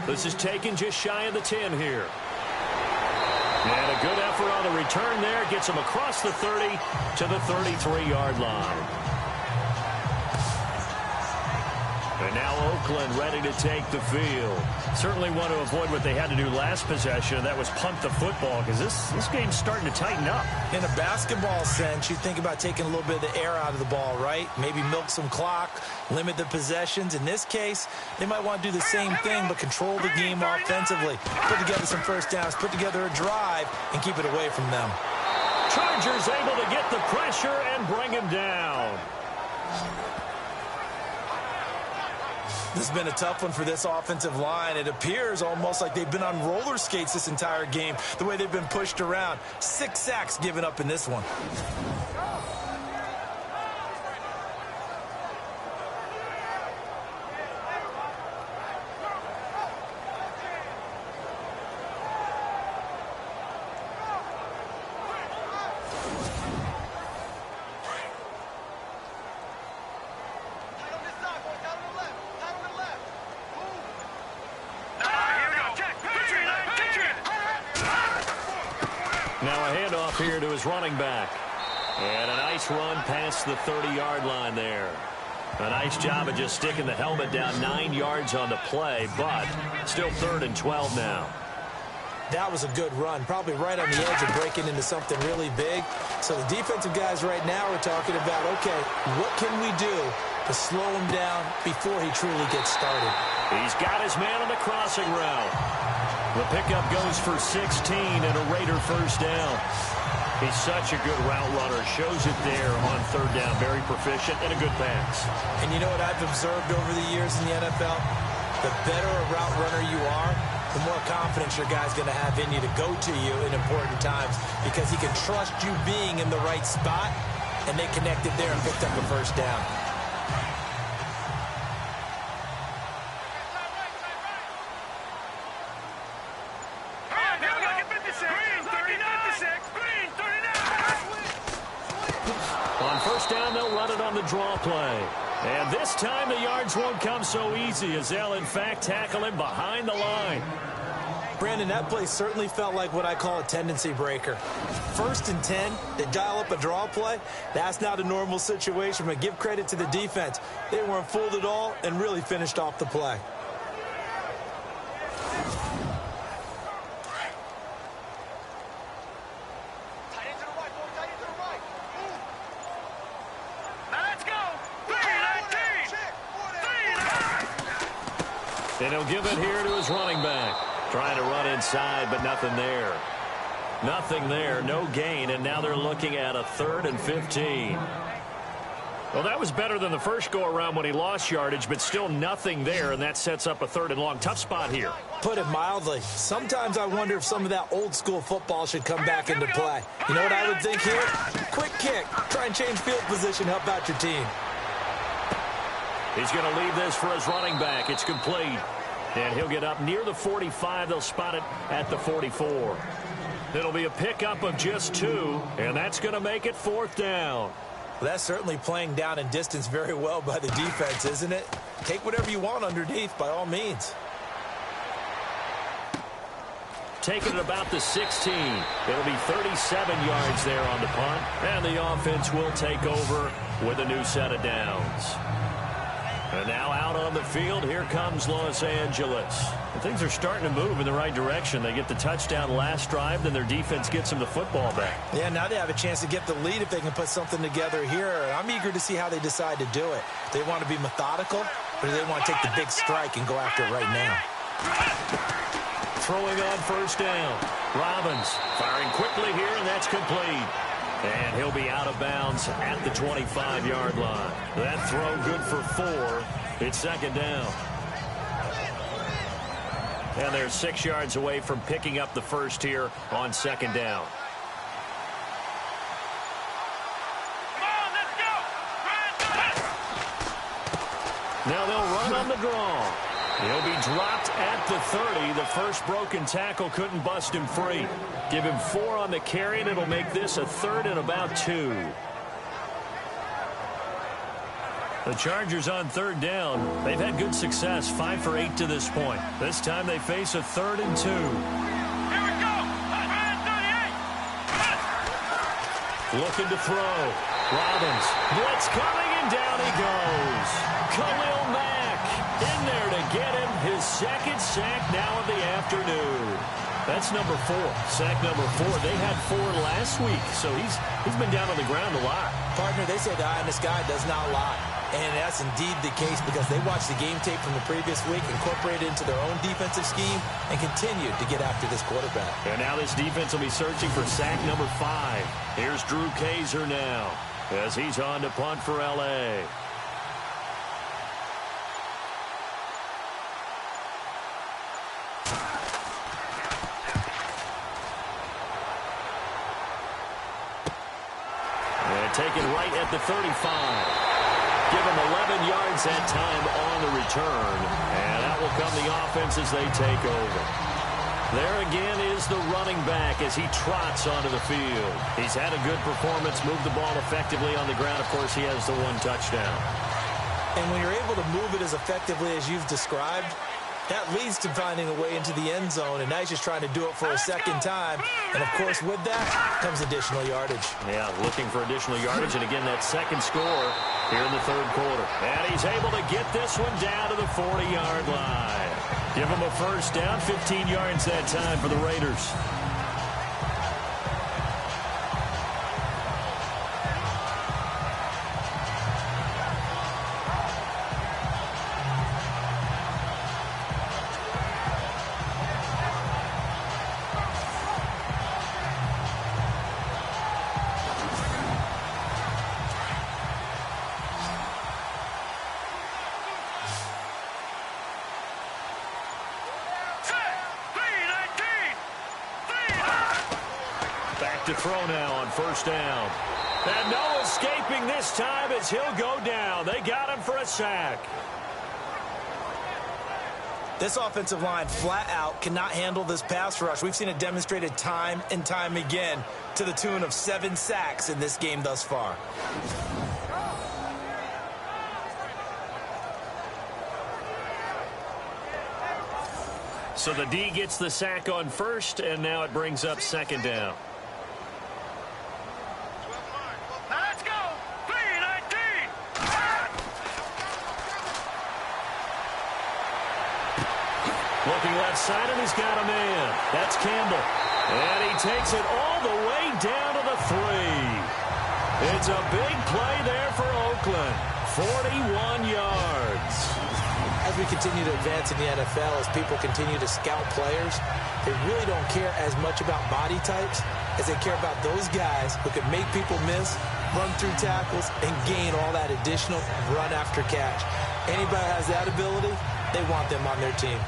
This is taken just shy of the 10 here. And a good effort on the return there. Gets him across the 30 to the 33-yard line. And now Oakland ready to take the field. Certainly want to avoid what they had to do last possession, and that was punt the football, because this game's starting to tighten up. In a basketball sense, you think about taking a little bit of the air out of the ball, right? Maybe milk some clock, limit the possessions. In this case, they might want to do the same thing, but control the game offensively. Put together some first downs, put together a drive, and keep it away from them. Chargers able to get the pressure and bring him down. This has been a tough one for this offensive line. It appears almost like they've been on roller skates this entire game, the way they've been pushed around. 6 sacks given up in this one. Now a handoff here to his running back. And a nice run past the 30-yard line there. A nice job of just sticking the helmet down 9 yards on the play, but still 3rd and 12 now. That was a good run, probably right on the edge of breaking into something really big. So the defensive guys right now are talking about, okay, what can we do to slow him down before he truly gets started? He's got his man on the crossing route. The pickup goes for 16 and a Raider first down. He's such a good route runner. Shows it there on 3rd down. Very proficient and a good pass. And you know what I've observed over the years in the NFL? The better a route runner you are, the more confidence your guy's going to have in you to go to you in important times, because he can trust you being in the right spot, and they connected there and picked up a first down. On first down, they'll run it on the draw play. And this time the yards won't come so easy, as they'll, in fact, tackle him behind the line. Brandon, that play certainly felt like what I call a tendency breaker. 1st and 10, they dial up a draw play. That's not a normal situation, but give credit to the defense. They weren't fooled at all and really finished off the play. And he'll give it here to his running back. Trying to run inside, but nothing there. Nothing there, no gain, and now they're looking at a 3rd and 15. Well, that was better than the first go-around when he lost yardage, but still nothing there, and that sets up a 3rd and long. Tough spot here. Put it mildly. Sometimes I wonder if some of that old-school football should come back into play. You know what I would think here? Quick kick. Try and change field position. Help out your team. He's going to leave this for his running back. It's complete. And he'll get up near the 45. They'll spot it at the 44. It'll be a pickup of just 2, and that's going to make it 4th down. Well, that's certainly playing down in distance very well by the defense, isn't it? Take whatever you want underneath, by all means. Taking it about the 16. It'll be 37 yards there on the punt, and the offense will take over with a new set of downs. And now out on the field, here comes Los Angeles. And things are starting to move in the right direction. They get the touchdown last drive, then their defense gets them the football back. Yeah, now they have a chance to get the lead if they can put something together here. And I'm eager to see how they decide to do it. They want to be methodical, or do they want to take the big strike and go after it right now? Throwing on first down. Robbins firing quickly here, and that's complete. And he'll be out of bounds at the 25-yard line. That throw good for 4. It's 2nd down. And they're 6 yards away from picking up the first here on 2nd down. Now they'll run on the draw. He'll be dropped at the 30. The first broken tackle couldn't bust him free. Give him 4 on the carry, and it'll make this a 3rd and about 2. The Chargers on 3rd down. They've had good success, 5 for 8 to this point. This time they face a 3rd and 2. Here we go. Looking to throw. Robbins. Blitz coming, and down he goes. Khalil Mack in there to get him. His 2nd sack now of the afternoon. That's number 4. Sack number 4. They had 4 last week, so he's been down on the ground a lot. Partner, they say the eye in the sky does not lie. And that's indeed the case because they watched the game tape from the previous week, incorporated it into their own defensive scheme, and continued to get after this quarterback. And now this defense will be searching for sack number 5. Here's Drew Kaiser now as he's on to punt for L.A. And taken right at the 35. Give him 11 yards that time on the return. And that will come the offense as they take over. There again is the running back as he trots onto the field. He's had a good performance, moved the ball effectively on the ground. Of course, he has the 1 touchdown. And when you're able to move it as effectively as you've described, that leads to finding a way into the end zone, and now he's just trying to do it for a second time. And, of course, with that comes additional yardage. Yeah, looking for additional yardage, and again, that second score here in the 3rd quarter. And he's able to get this one down to the 40-yard line. Give him a first down, 15 yards that time for the Raiders. To throw now on first down. And no escaping this time as he'll go down. They got him for a sack. This offensive line flat out cannot handle this pass rush. We've seen it demonstrated time and time again to the tune of 7 sacks in this game thus far. So the D gets the sack on first, and now it brings up 2nd down. Looking left side, and he's got a man. That's Campbell. And he takes it all the way down to the 3. It's a big play there for Oakland. 41 yards. As we continue to advance in the NFL, as people continue to scout players, they really don't care as much about body types as they care about those guys who can make people miss, run through tackles, and gain all that additional run after catch. Anybody has that ability, they want them on their team.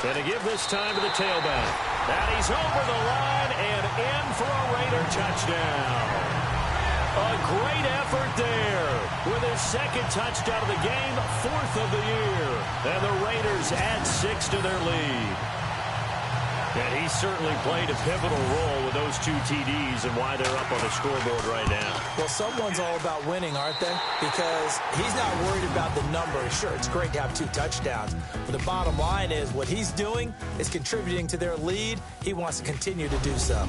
And to give this time to the tailback. And he's over the line and in for a Raider touchdown. A great effort there with his 2nd touchdown of the game, 4th of the year. And the Raiders add 6 to their lead. And he certainly played a pivotal role with those 2 TDs and why they're up on the scoreboard right now. Well, someone's all about winning, aren't they? Because he's not worried about the number. Sure, it's great to have 2 touchdowns. But the bottom line is what he's doing is contributing to their lead. He wants to continue to do so.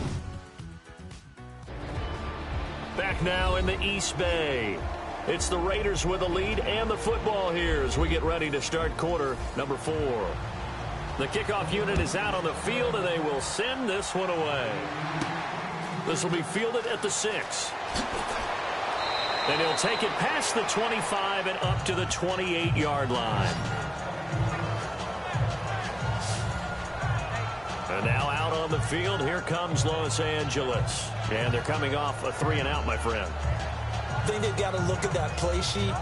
Back now in the East Bay. It's the Raiders with the lead and the football here as we get ready to start quarter number 4. The kickoff unit is out on the field, and they will send this one away. This will be fielded at the 6. And he'll take it past the 25 and up to the 28-yard line. And now out on the field, here comes Los Angeles. And they're coming off a 3-and-out, my friend. I think they've got to look at that play sheet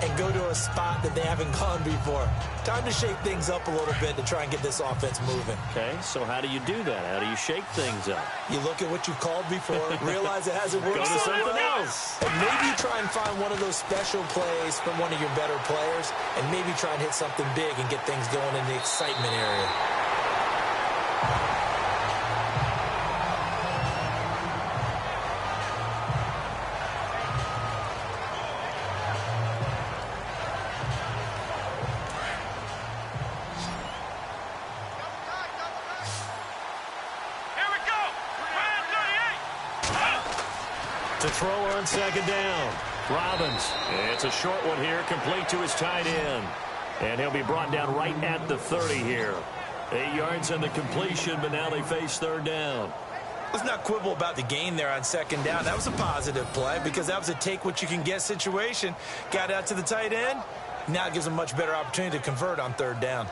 and go to a spot that they haven't gone before. Time to shake things up a little bit to try and get this offense moving. Okay, so how do you do that? How do you shake things up? You look at what you've called before, realize it hasn't worked Go to so something well, else. and maybe try and find one of those special plays from one of your better players, and maybe try and hit something big and get things going in the excitement area. To throw on second down. Robbins. It's a short one here, complete to his tight end. And he'll be brought down right at the 30 here. 8 yards on the completion, but now they face third down. Let's not quibble about the gain there on second down. That was a positive play because that was a take-what-you-can-get situation. Got out to the tight end. Now it gives them a much better opportunity to convert on third down.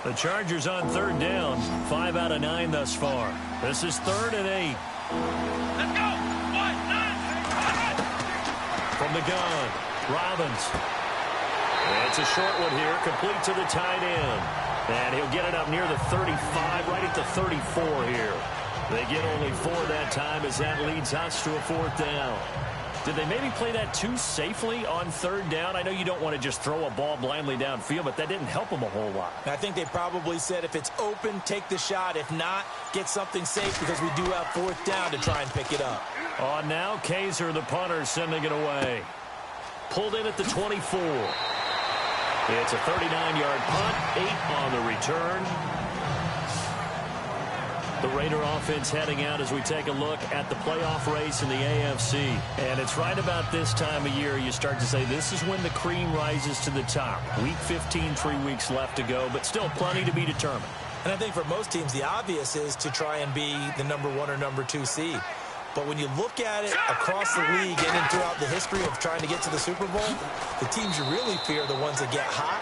The Chargers on third down. 5 out of 9 thus far. This is 3rd and 8. Let's go. 1, 9. From the gun, Robbins. It's a short one here, complete to the tight end. And he'll get it up near the 35, right at the 34 here. They get only 4 that time as that leads us to a 4th down. Did they maybe play that too safely on third down? I know you don't want to just throw a ball blindly downfield, but that didn't help them a whole lot. I think they probably said if it's open, take the shot. If not, get something safe because we do have 4th down to try and pick it up. On now, Kaiser, the punter, sending it away. Pulled in at the 24. It's a 39-yard punt, 8 on the return. The Raider offense heading out as we take a look at the playoff race in the AFC. And it's right about this time of year you start to say this is when the cream rises to the top. Week 15, 3 weeks left to go, but still plenty to be determined. And I think for most teams, the obvious is to try and be the number 1 or number 2 seed. But when you look at it across the league and throughout the history of trying to get to the Super Bowl, the teams you really fear are the ones that get hot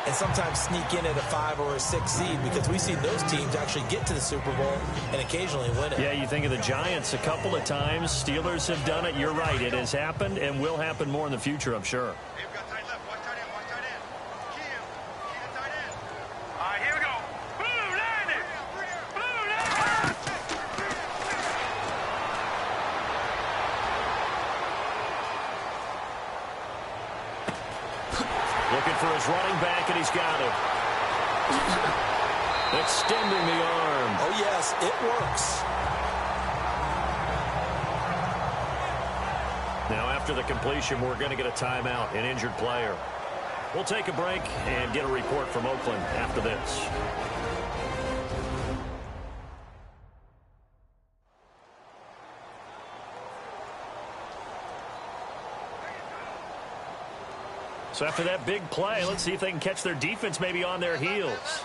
and sometimes sneak in at a 5 or a 6 seed because we see those teams actually get to the Super Bowl and occasionally win it. Yeah, you think of the Giants a couple of times. Steelers have done it. You're right. It has happened and will happen more in the future, I'm sure. They've got tight left. Watch tight end. Watch tight end. Key the tight end. All right, here we go. Blue landing. Blue landing. Looking for his running back, and he's got him. Extending the arm. Oh, yes, it works. Now, after the completion, we're going to get a timeout, an injured player. We'll take a break and get a report from Oakland after this. So after that big play, let's see if they can catch their defense maybe on their heels.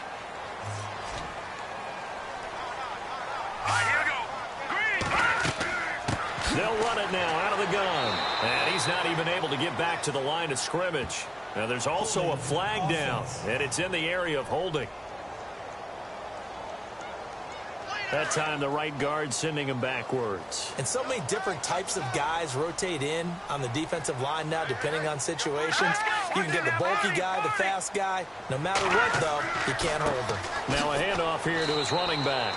All right, here we go. Green. They'll run it now out of the gun. And he's not even able to get back to the line of scrimmage. Now there's also a flag down, and it's in the area of holding. That time the right guard sending him backwards. And so many different types of guys rotate in on the defensive line now depending on situations. You can get the bulky guy, the fast guy. No matter what, though, you can't hold him. Now a handoff here to his running back.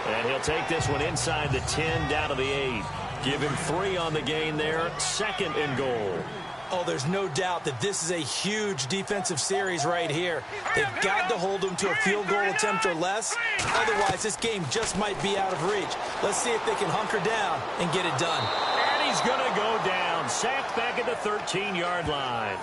And he'll take this one inside the 10 down to the 8. Give him 3 on the gain there. 2nd and goal. Oh, there's no doubt that this is a huge defensive series right here. They've got to hold them to a field goal attempt or less. Otherwise, this game just might be out of reach. Let's see if they can hunker down and get it done. And he's going to go down. Sacked back at the 13-yard line.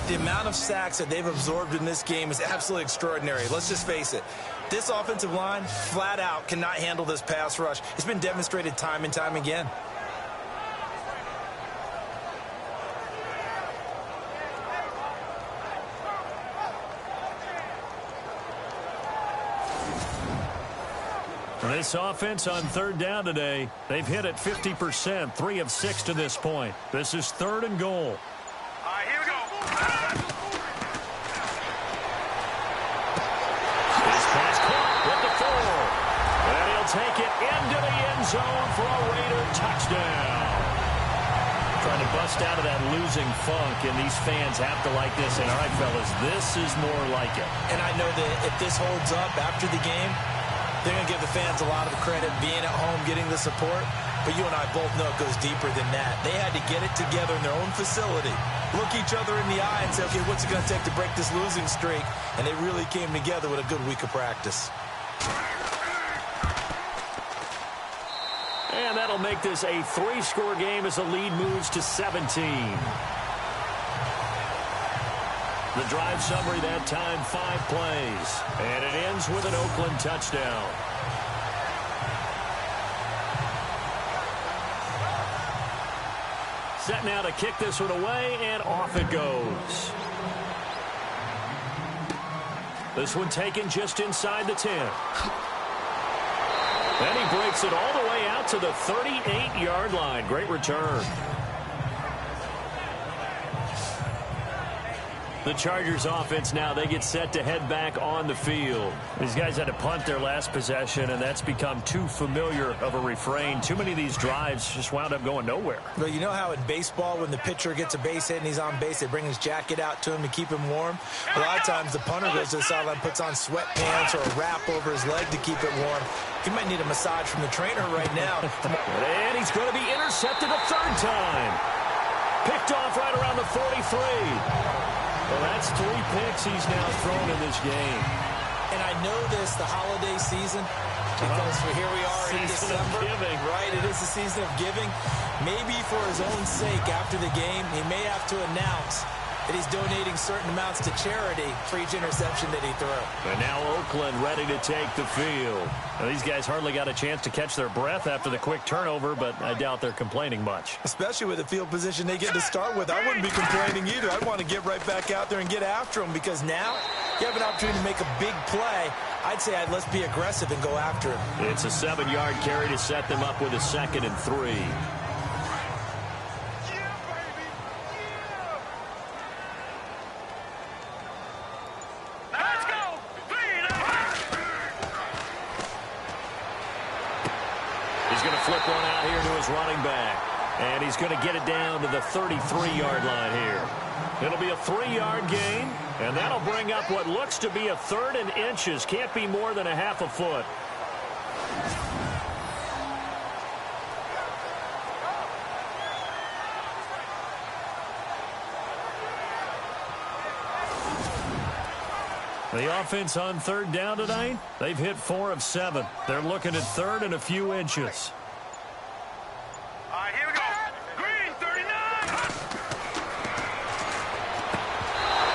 The amount of sacks that they've absorbed in this game is absolutely extraordinary. Let's just face it. This offensive line, flat out, cannot handle this pass rush. It's been demonstrated time and time again. This offense on third down today, they've hit it 50%, 3 of 6 to this point. This is 3rd and goal. All right, here we go. His pass caught with the 4. And he'll take it into the end zone for a Raider touchdown. Trying to bust out of that losing funk, and these fans have to like this. And all right, fellas, this is more like it. And I know that if this holds up after the game, they're going to give the fans a lot of credit being at home, getting the support. But you and I both know it goes deeper than that. They had to get it together in their own facility, look each other in the eye and say, okay, what's it going to take to break this losing streak? And they really came together with a good week of practice. And that'll make this a 3-score game as the lead moves to 17. The drive summary that time, 5 plays. And it ends with an Oakland touchdown. Set now to kick this one away, and off it goes. This one taken just inside the 10. And he breaks it all the way out to the 38-yard line. Great return. The Chargers offense now, they get set to head back on the field. These guys had to punt their last possession, and that's become too familiar of a refrain. Too many of these drives just wound up going nowhere. But you know how in baseball, when the pitcher gets a base hit and he's on base, they bring his jacket out to him to keep him warm? A lot of times the punter goes to the sideline, puts on sweatpants or a wrap over his leg to keep it warm. He might need a massage from the trainer right now. And he's going to be intercepted a 3rd time. Picked off right around the 43. Well, that's 3 picks he's now thrown in this game. And I know this, the holiday season, because here we are in December. Giving. Right, it is the season of giving. Maybe for his own sake after the game, he may have to announce that he's donating certain amounts to charity for each interception that he threw. And now Oakland ready to take the field. Now, these guys hardly got a chance to catch their breath after the quick turnover, but I doubt they're complaining much. Especially with the field position they get to start with. I wouldn't be complaining either. I'd want to get right back out there and get after them, because now you have an opportunity to make a big play. I'd say let's be aggressive and go after him. It's a 7-yard carry to set them up with a 2nd and 3. Flip one out here to his running back. And he's going to get it down to the 33-yard line here. It'll be a 3-yard gain, and that'll bring up what looks to be a 3rd and inches. Can't be more than a half a foot. The offense on 3rd down tonight, they've hit 4 of 7. They're looking at 3rd and a few inches. Here we go. Green, 39.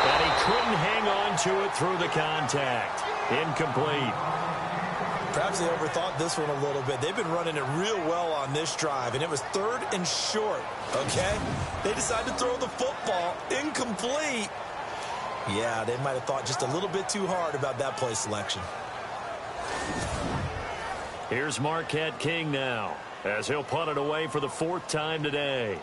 And he couldn't hang on to it through the contact. Incomplete. Perhaps they overthought this one a little bit. They've been running it real well on this drive, and it was 3rd and short, okay? They decided to throw the football. Incomplete. Yeah, they might have thought just a little bit too hard about that play selection. Here's Marquette King now, as he'll punt it away for the 4th time today.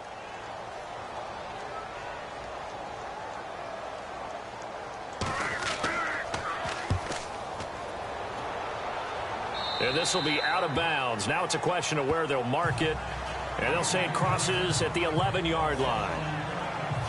And this will be out of bounds. Now it's a question of where they'll mark it. And they'll say it crosses at the 11-yard line.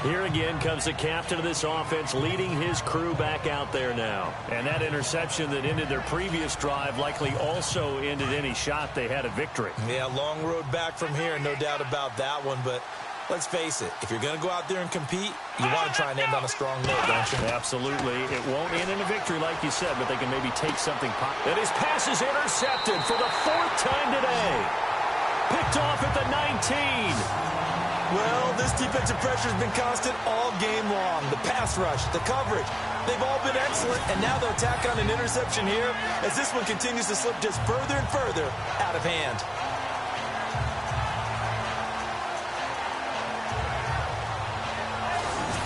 Here again comes the captain of this offense, leading his crew back out there now. And that interception that ended their previous drive likely also ended any shot they had at victory. Yeah, long road back from here, no doubt about that one. But let's face it, if you're going to go out there and compete, you want to try and end on a strong note, don't you? Absolutely. It won't end in a victory like you said, but they can maybe take something. And his pass is intercepted for the 4th time today. Picked off at the 19. Well, this defensive pressure has been constant all game long. The pass rush, the coverage, they've all been excellent, and now they'll tack on an interception here as this one continues to slip just further and further out of hand.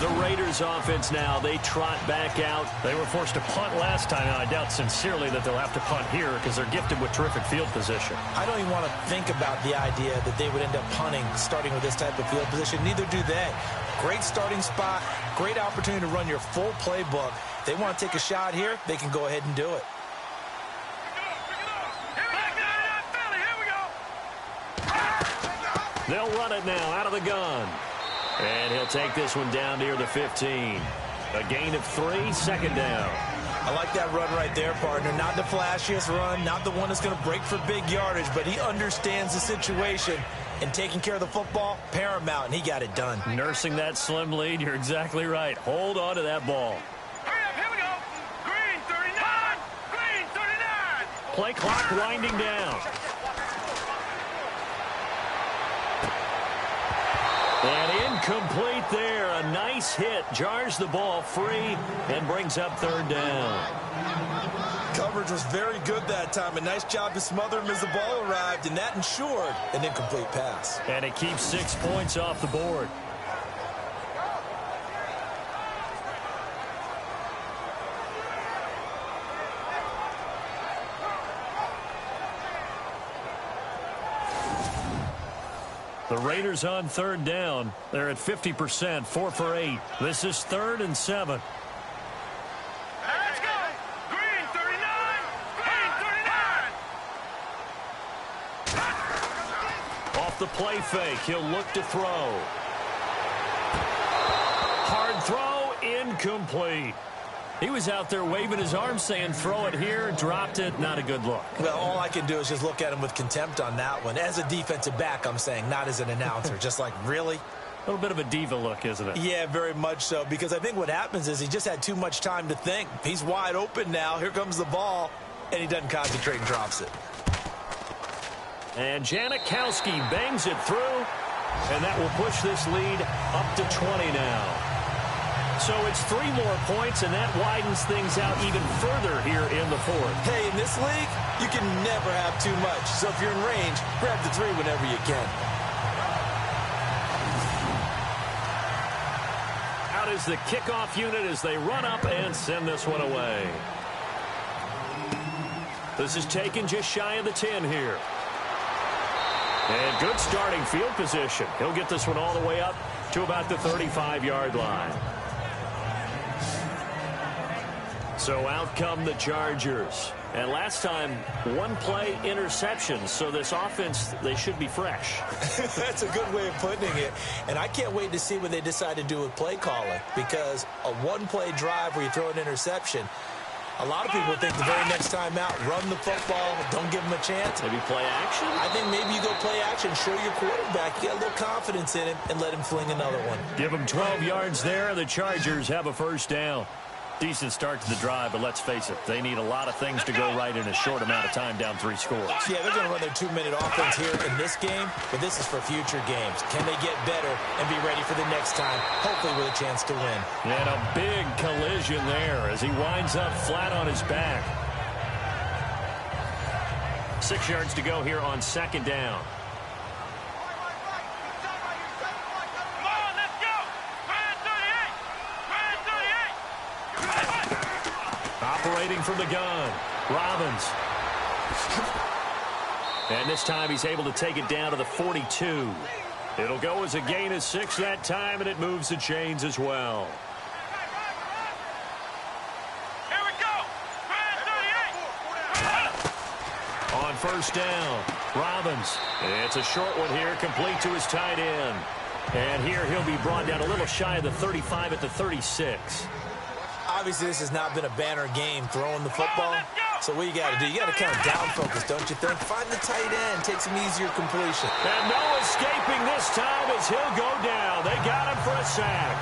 The Raiders offense now, they trot back out. They were forced to punt last time, and I doubt sincerely that they'll have to punt here because they're gifted with terrific field position. I don't even want to think about the idea that they would end up punting starting with this type of field position. Neither do they. Great starting spot, great opportunity to run your full playbook. If they want to take a shot here, they can go ahead and do it. They'll run it now out of the gun. And he'll take this one down near the 15. A gain of 3, second down. I like that run right there, partner. Not the flashiest run, not the one that's going to break for big yardage, but he understands the situation. And taking care of the football, paramount, and he got it done. Nursing that slim lead, you're exactly right. Hold on to that ball. Here we go. Green 39. Green 39. Play clock winding down. And incomplete there. A nice hit. Jars the ball free and brings up third down. Coverage was very good that time. A nice job to smother him as the ball arrived, and that ensured an incomplete pass. And it keeps 6 points off the board. The Raiders on third down. They're at 50%, 4 for 8. This is 3rd and 7. Let's go. Green 39. Green 39. Off the play fake, he'll look to throw. Hard throw, incomplete. He was out there waving his arms saying throw it here, dropped it, not a good look. Well, all I can do is just look at him with contempt on that one. As a defensive back, I'm saying, not as an announcer. Just like, really? A little bit of a diva look, isn't it? Yeah, very much so, because I think what happens is he just had too much time to think. He's wide open now. Here comes the ball, and he doesn't concentrate and drops it. And Janikowski bangs it through, and that will push this lead up to 20 now. So it's 3 more points, and that widens things out even further here in the 4th. Hey, in this league, you can never have too much. So if you're in range, grab the 3 whenever you can. Out is the kickoff unit as they run up and send this one away. This is taken just shy of the 10 here. And good starting field position. He'll get this one all the way up to about the 35-yard line. So out come the Chargers. And last time, 1 play interception. So this offense, they should be fresh. That's a good way of putting it. And I can't wait to see what they decide to do with play calling. Because a 1-play drive where you throw an interception, a lot of people think the very next time out, run the football, don't give them a chance. Maybe play action? I think maybe you go play action, show your quarterback, get a little confidence in him, and let him fling another one. Give him 12 yards there. The Chargers have a first down. Decent start to the drive, but let's face it, they need a lot of things to go right in a short amount of time down 3 scores. Yeah, they're going to run their 2-minute offense here in this game, but this is for future games. Can they get better and be ready for the next time, hopefully with a chance to win? And a big collision there as he winds up flat on his back. 6 yards to go here on 2nd down. Operating from the gun, Robbins. And this time he's able to take it down to the 42. It'll go as a gain of 6 that time, and it moves the chains as well. Here we go. On first down, Robbins. It's a short one here, complete to his tight end. And here he'll be brought down a little shy of the 35 at the 36. Obviously, this has not been a banner game throwing the football. So what you got to do, you got to kind of down focus, don't you think? Find the tight end, take some easier completion. And no escaping this time as he'll go down. They got him for a sack.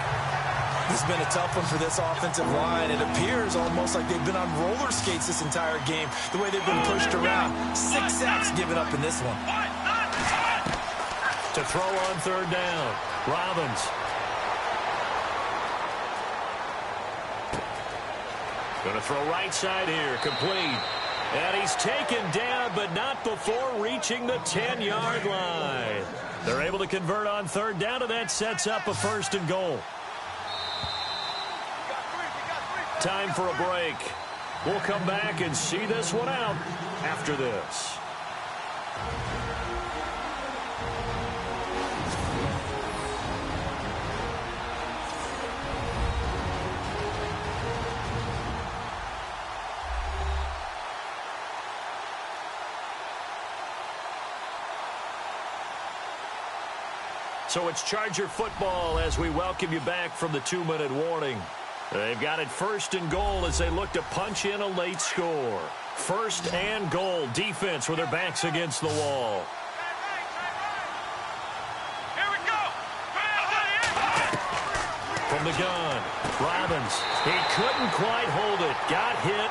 This has been a tough one for this offensive line. It appears almost like they've been on roller skates this entire game, the way they've been pushed around. 6 sacks given up in this one. To throw on third down, Robbins. Going to throw right side here, complete. And he's taken down, but not before reaching the 10-yard line. They're able to convert on third down, and that sets up a 1st and goal. Time for a break. We'll come back and see this one out after this. So it's Charger football as we welcome you back from the 2-minute warning. They've got it first and goal as they look to punch in a late score. First and goal, defense with their backs against the wall. Here we go. From the gun, Robbins. He couldn't quite hold it. Got hit.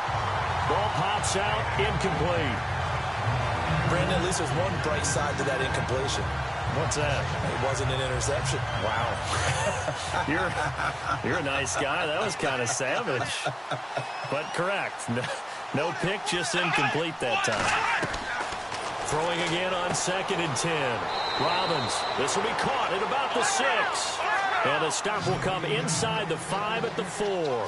Ball pops out, incomplete. Brandon, at least there's one bright side to that incompletion. What's that? It wasn't an interception. Wow. You're a nice guy. That was kind of savage. But correct. No pick, just incomplete that time. Throwing again on 2nd and 10. Robbins. This will be caught at about the 6. And the stop will come inside the 5 at the 4.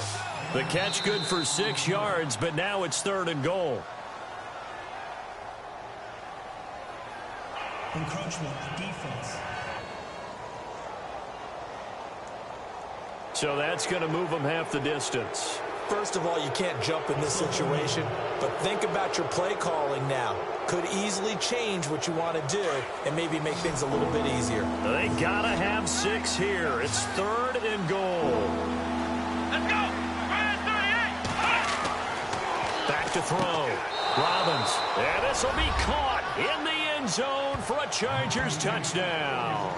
The catch good for 6 yards, but now it's 3rd and goal. Encroachment defense. So that's going to move them half the distance. First of all, you can't jump in this situation, but think about your play calling now. Could easily change what you want to do and maybe make things a little bit easier. They got to have 6 here. It's 3rd and goal. Let's go. 38. Back to throw. Robbins. And this will be caught in the end zone for a Chargers touchdown.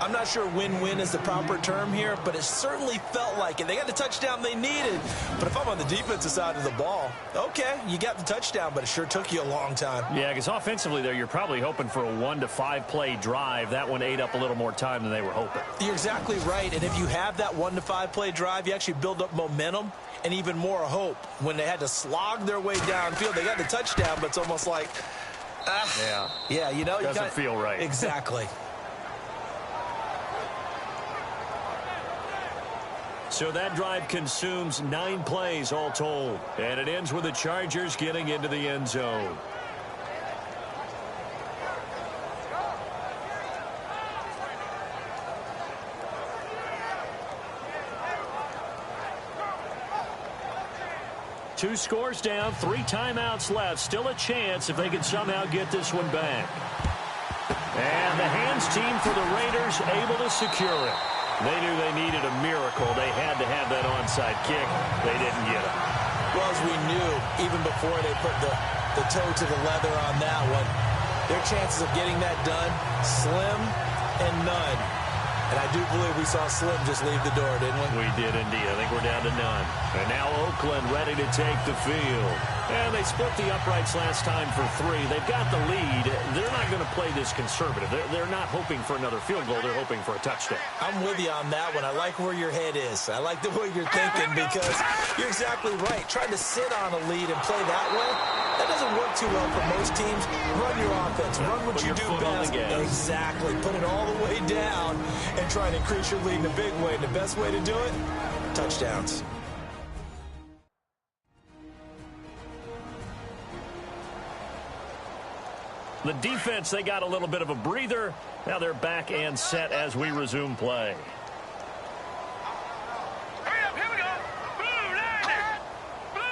I'm not sure win-win is the proper term here, but it certainly felt like it. They got the touchdown they needed. But if I'm on the defensive side of the ball, okay, you got the touchdown, but it sure took you a long time. Yeah, because offensively there, you're probably hoping for a 1 to 5 play drive. That one ate up a little more time than they were hoping. You're exactly right, and if you have that 1 to 5 play drive, you actually build up momentum and even more hope. When they had to slog their way downfield, they got the touchdown, but it's almost like, yeah, you know, doesn't feel right. Exactly. So that drive consumes 9 plays all told. And it ends with the Chargers getting into the end zone. Two scores down, 3 timeouts left. Still a chance if they can somehow get this one back. And the hands team for the Raiders able to secure it. They knew they needed a miracle. They had to have that onside kick. They didn't get it. Well, as we knew, even before they put the toe to the leather on that one, their chances of getting that done, slim and none. And I do believe we saw Slim just leave the door, didn't we? We did indeed. I think we're down to none. And now Oakland ready to take the field. And they split the uprights last time for 3. They've got the lead. They're not going to play this conservative. They're not hoping for another field goal. They're hoping for a touchdown. I'm with you on that one. I like where your head is. I like the way you're thinking because you're exactly right. Trying to sit on a lead and play that way, that doesn't work too well for most teams. Run your offense. Run what you do best. Exactly. Put it all the way down and try and increase your lead in a big way. And the best way to do it, touchdowns. The defense, they got a little bit of a breather. Now they're back and set as we resume play. Hurry up, here we go. Blue 90. Blue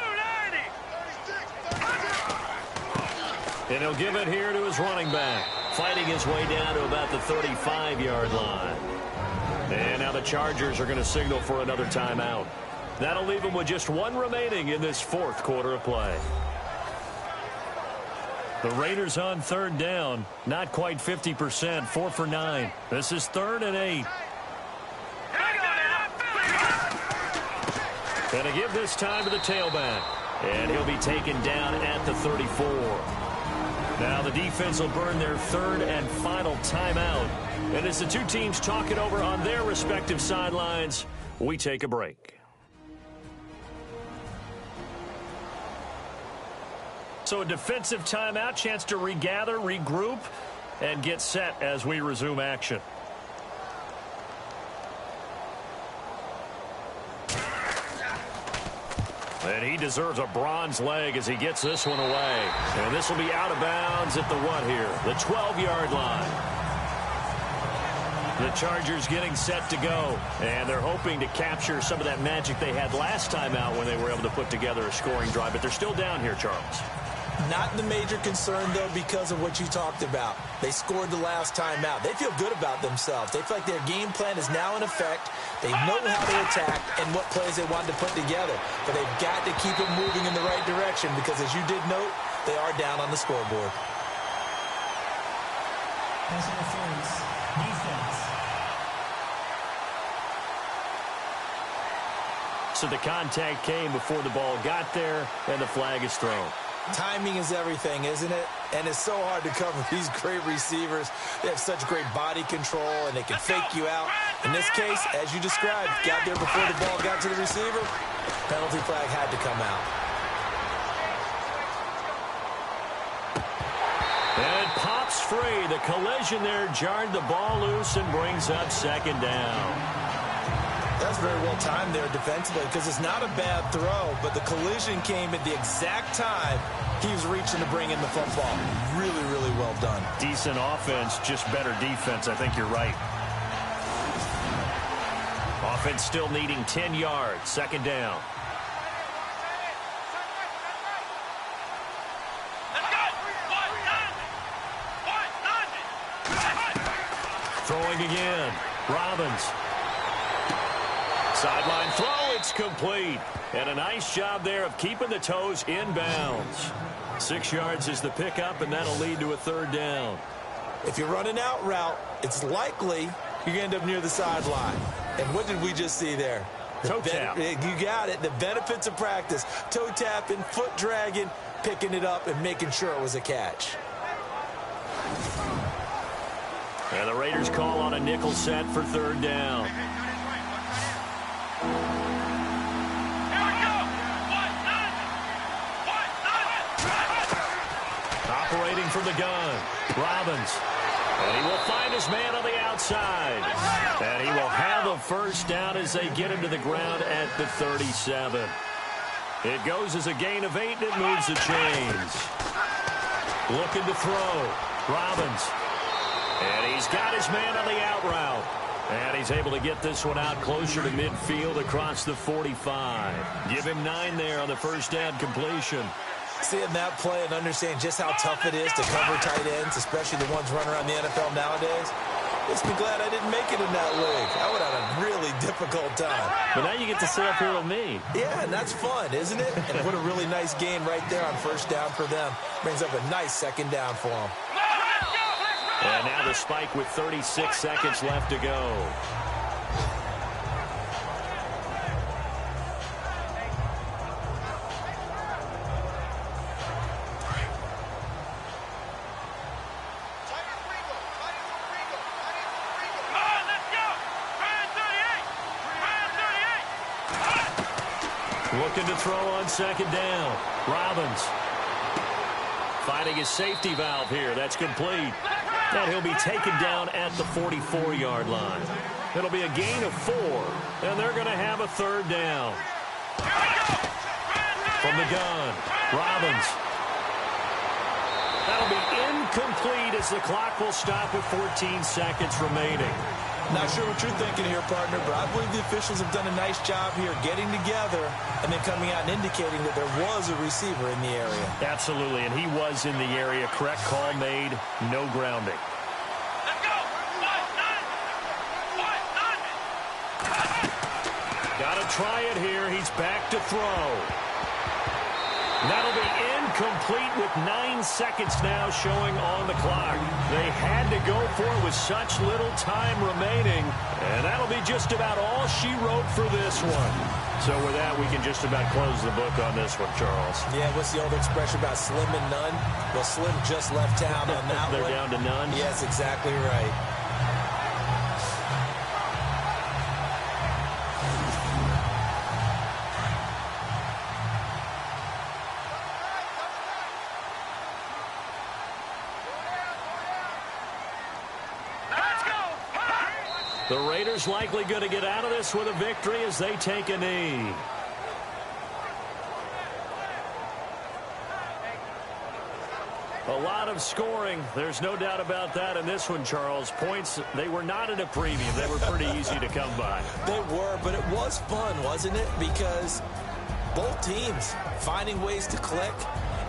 90. And he'll give it here to his running back. Fighting his way down to about the 35-yard line. And now the Chargers are going to signal for another timeout. That'll leave them with just 1 remaining in this 4th quarter of play. The Raiders on 3rd down. Not quite 50%. 4 for 9. This is 3rd and 8. Going to give this time to the tailback. And he'll be taken down at the 34. Now the defense will burn their 3rd and final timeout. And as the two teams talk it over on their respective sidelines, we take a break. So a defensive timeout, chance to regather, regroup, and get set as we resume action. And he deserves a bronze leg as he gets this one away. And this will be out of bounds at the what here? The 12-yard line. The Chargers getting set to go. And they're hoping to capture some of that magic they had last time out when they were able to put together a scoring drive. But they're still down here, Charles. Not the major concern, though, because of what you talked about. They scored the last time out. They feel good about themselves. They feel like their game plan is now in effect. They know how to attack and what plays they want to put together. But they've got to keep it moving in the right direction because, as you did note, they are down on the scoreboard. Personal throws. Defense. So the contact came before the ball got there, and the flag is thrown. Timing is everything, isn't it? And it's so hard to cover these great receivers. They have such great body control, and they can fake you out. In this case, as you described, got there before the ball got to the receiver. Penalty flag had to come out. And it pops free. The collision there jarred the ball loose and brings up second down. That's very well timed there defensively because it's not a bad throw, but the collision came at the exact time he was reaching to bring in the football. Really, really well done. Decent offense, just better defense. I think you're right. Offense still needing 10 yards. Second down. Throwing again. Robbins. Sideline throw, it's complete. And a nice job there of keeping the toes inbounds. 6 yards is the pickup, and that'll lead to a third down. If you're running out route, it's likely you're going to end up near the sideline. And what did we just see there? Toe tap. You got it. The benefits of practice. Toe tapping, foot dragging, picking it up, and making sure it was a catch. And the Raiders call on a nickel set for third down. Operating from the gun, Robbins. And he will find his man on the outside. And he will have a first down as they get him to the ground at the 37. It goes as a gain of 8, and it moves the chains. Looking to throw, Robbins. And he's got his man on the out route. And he's able to get this one out closer to midfield across the 45. Give him 9 there on the first down completion. Seeing that play and understand just how tough it is to cover tight ends, especially the ones running around the NFL nowadays, makes me glad I didn't make it in that league. I would have had a really difficult time. But now you get to sit up here with me. Yeah, and that's fun, isn't it? And what a really nice gain right there on first down for them. Brings up a nice second down for them. And now the spike with 36 seconds left to go. Looking to throw on second down. Robbins finding his safety valve here. That's complete. And he'll be taken down at the 44-yard line. It'll be a gain of 4, and they're going to have a third down. From the gun, Robbins. That'll be incomplete as the clock will stop with 14 seconds remaining. Not sure what you're thinking here, partner, but I believe the officials have done a nice job here getting together and then coming out and indicating that there was a receiver in the area. Absolutely, and he was in the area. Correct call made, no grounding. Let's go! Got to try it here. He's back to throw. That'll be incomplete with 9 seconds now showing on the clock. They had to go for it with such little time remaining, and that'll be just about all she wrote for this one. So with that, we can just about close the book on this one, Charles. Yeah, what's the old expression about slim and none? Well, Slim just left town on that They're one. down to none? Yes, exactly right. The Raiders likely going to get out of this with a victory as they take a knee. A lot of scoring. There's no doubt about that in this one, Charles. Points, they were not at a premium. They were pretty easy to come by. They were, but it was fun, wasn't it? Because both teams finding ways to click.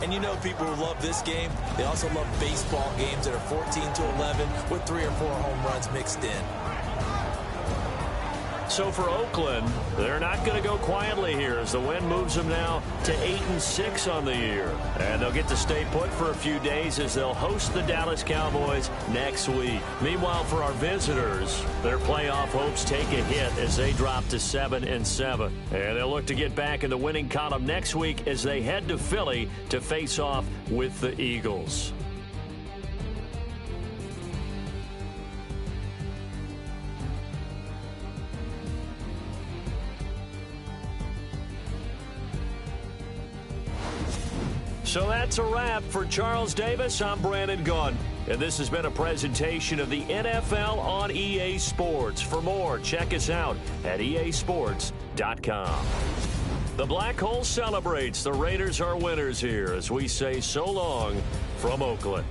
And you know people who love this game, they also love baseball games that are 14-11 with 3 or 4 home runs mixed in. So for Oakland, they're not going to go quietly here as the wind moves them now to 8-6 on the year. And they'll get to stay put for a few days as they'll host the Dallas Cowboys next week. Meanwhile, for our visitors, their playoff hopes take a hit as they drop to 7-7. And they'll look to get back in the winning column next week as they head to Philly to face off with the Eagles. So that's a wrap. For Charles Davis, I'm Brandon Gunn. And this has been a presentation of the NFL on EA Sports. For more, check us out at easports.com. The Black Hole celebrates. The Raiders are winners here as we say so long from Oakland.